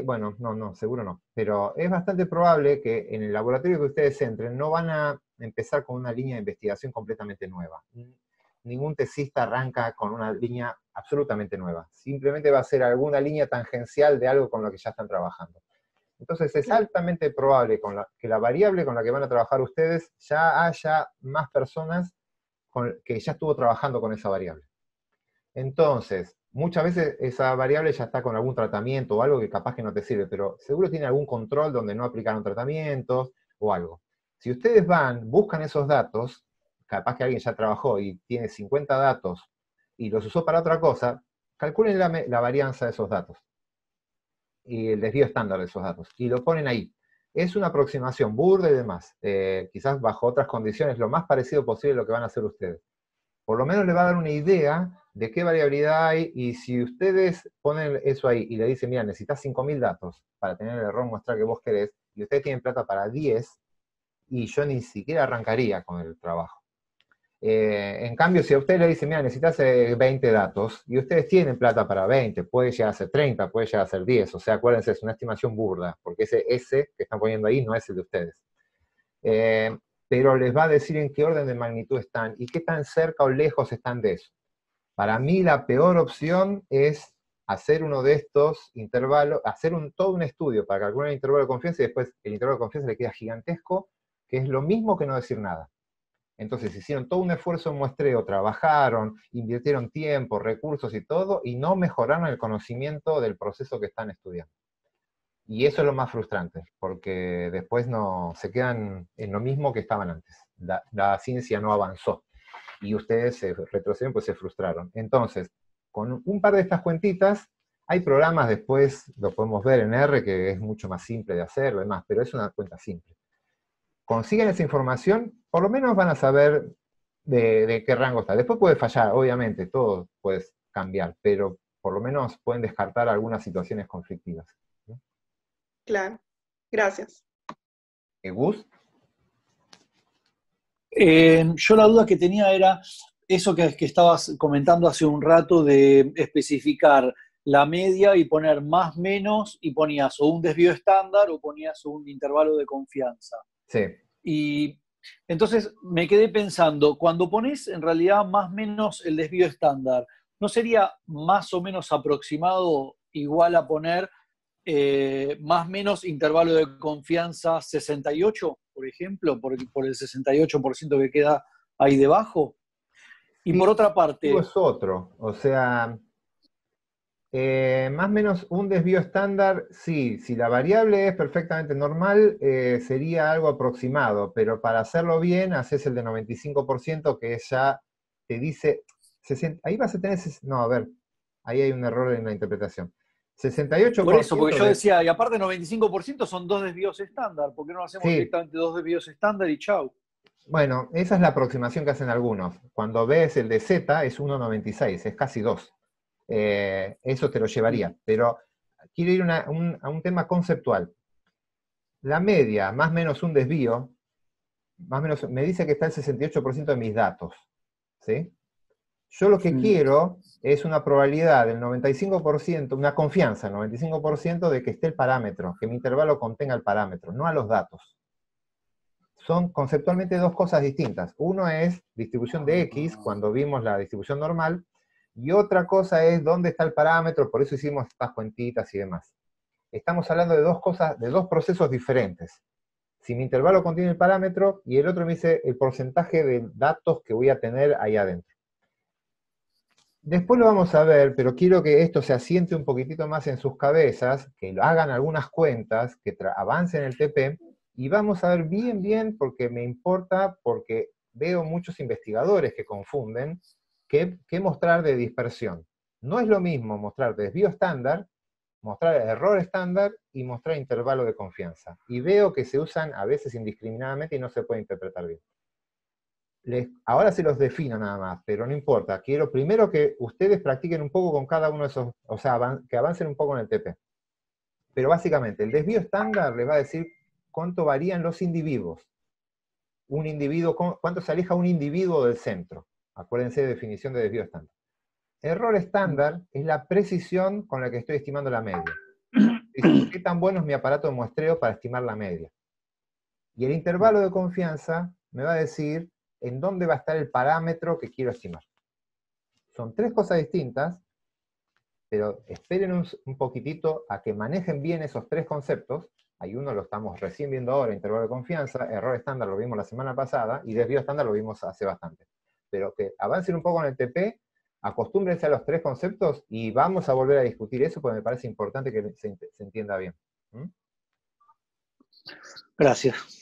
bueno, no, seguro no, pero es bastante probable que en el laboratorio que ustedes entren no van a empezar con una línea de investigación completamente nueva. Ningún tesista arranca con una línea absolutamente nueva. Simplemente va a ser alguna línea tangencial de algo con lo que ya están trabajando. Entonces es altamente probable que la variable con la que van a trabajar ustedes ya haya más personas que ya estuvo trabajando con esa variable. Entonces, muchas veces esa variable ya está con algún tratamiento o algo que capaz que no te sirve, pero seguro tiene algún control donde no aplicaron tratamientos o algo. Si ustedes buscan esos datos, capaz que alguien ya trabajó y tiene 50 datos y los usó para otra cosa, calculen la varianza de esos datos y el desvío estándar de esos datos, y lo ponen ahí. Es una aproximación burda y demás, quizás bajo otras condiciones, lo más parecido posible a lo que van a hacer ustedes. Por lo menos les va a dar una idea de qué variabilidad hay, y si ustedes ponen eso ahí y le dicen, mira, necesitas 5.000 datos para tener el error muestral que vos querés, y ustedes tienen plata para 10, y yo ni siquiera arrancaría con el trabajo. En cambio, si a ustedes le dicen, mira, necesitas 20 datos, y ustedes tienen plata para 20, puede llegar a ser 30, puede llegar a ser 10, o sea, acuérdense, es una estimación burda, porque ese S que están poniendo ahí no es el de ustedes. Pero les va a decir en qué orden de magnitud están, y qué tan cerca o lejos están de eso. Para mí la peor opción es hacer uno de estos intervalos, hacer todo un estudio para calcular el intervalo de confianza, y después el intervalo de confianza le queda gigantesco, que es lo mismo que no decir nada. Entonces hicieron todo un esfuerzo en muestreo, trabajaron, invirtieron tiempo, recursos y todo, y no mejoraron el conocimiento del proceso que están estudiando. Y eso es lo más frustrante, porque después no se quedan en lo mismo que estaban antes. La ciencia no avanzó, y ustedes se retroceden, pues se frustraron. Entonces, con un par de estas cuentitas, hay programas después, lo podemos ver en R, que es mucho más simple de hacer, demás, pero es una cuenta simple. Consiguen esa información, por lo menos van a saber de qué rango está. Después puede fallar, obviamente, todo puede cambiar, pero por lo menos pueden descartar algunas situaciones conflictivas. Claro, gracias. ¿Gus? Yo la duda que tenía era eso que estabas comentando hace un rato de especificar la media y poner más, menos, y ponías o un desvío estándar o ponías un intervalo de confianza. Sí. Y entonces me quedé pensando, cuando pones en realidad más menos el desvío estándar, ¿no sería más o menos aproximado igual a poner más menos intervalo de confianza 68, por ejemplo, por el 68% que queda ahí debajo? Y Sí, por otra parte... es otro, o sea, más o menos un desvío estándar, sí, si la variable es perfectamente normal, sería algo aproximado, pero para hacerlo bien, haces el de 95%, que ya te dice, 60, ahí vas a tener, no, a ver, ahí hay un error en la interpretación. 68%. Por eso, porque yo decía, y aparte 95% son dos desvíos estándar, ¿por qué no hacemos Sí. directamente dos desvíos estándar y chau? Bueno, esa es la aproximación que hacen algunos. Cuando ves el de Z es 1,96, es casi 2. Eso te lo llevaría, pero quiero ir a un tema conceptual. La media, más o menos un desvío, más o menos me dice que está el 68% de mis datos, ¿sí? Yo lo que quiero es una probabilidad del 95%, una confianza del 95% de que esté el parámetro, que mi intervalo contenga el parámetro, no a los datos. Son conceptualmente dos cosas distintas. Uno es distribución de X, cuando vimos la distribución normal, y otra cosa es dónde está el parámetro, por eso hicimos estas cuentitas y demás. Estamos hablando de dos cosas, de dos procesos diferentes. Si mi intervalo contiene el parámetro, y el otro me dice el porcentaje de datos que voy a tener ahí adentro. Después lo vamos a ver, pero quiero que esto se asiente un poquitito más en sus cabezas, que lo hagan algunas cuentas, que avancen el TP, y vamos a ver bien, porque me importa, porque veo muchos investigadores que confunden qué mostrar de dispersión. No es lo mismo mostrar desvío estándar, mostrar error estándar y mostrar intervalo de confianza. Y veo que se usan a veces indiscriminadamente y no se puede interpretar bien. Ahora se los defino nada más, pero no importa. Quiero primero que ustedes practiquen un poco con cada uno de esos, o sea, que avancen un poco en el TP. Pero básicamente, el desvío estándar les va a decir cuánto varían los individuos. Un individuo, cuánto se aleja un individuo del centro. Acuérdense de definición de desvío estándar. Error estándar es la precisión con la que estoy estimando la media. Es qué tan bueno es mi aparato de muestreo para estimar la media. Y el intervalo de confianza me va a decir en dónde va a estar el parámetro que quiero estimar. Son tres cosas distintas, pero esperen un poquitito a que manejen bien esos tres conceptos. Hay uno lo estamos recién viendo ahora, intervalo de confianza, error estándar lo vimos la semana pasada, y desvío estándar lo vimos hace bastante. Pero que avancen un poco en el TP, acostúmbrense a los tres conceptos, y vamos a volver a discutir eso, porque me parece importante que se entienda bien. Gracias.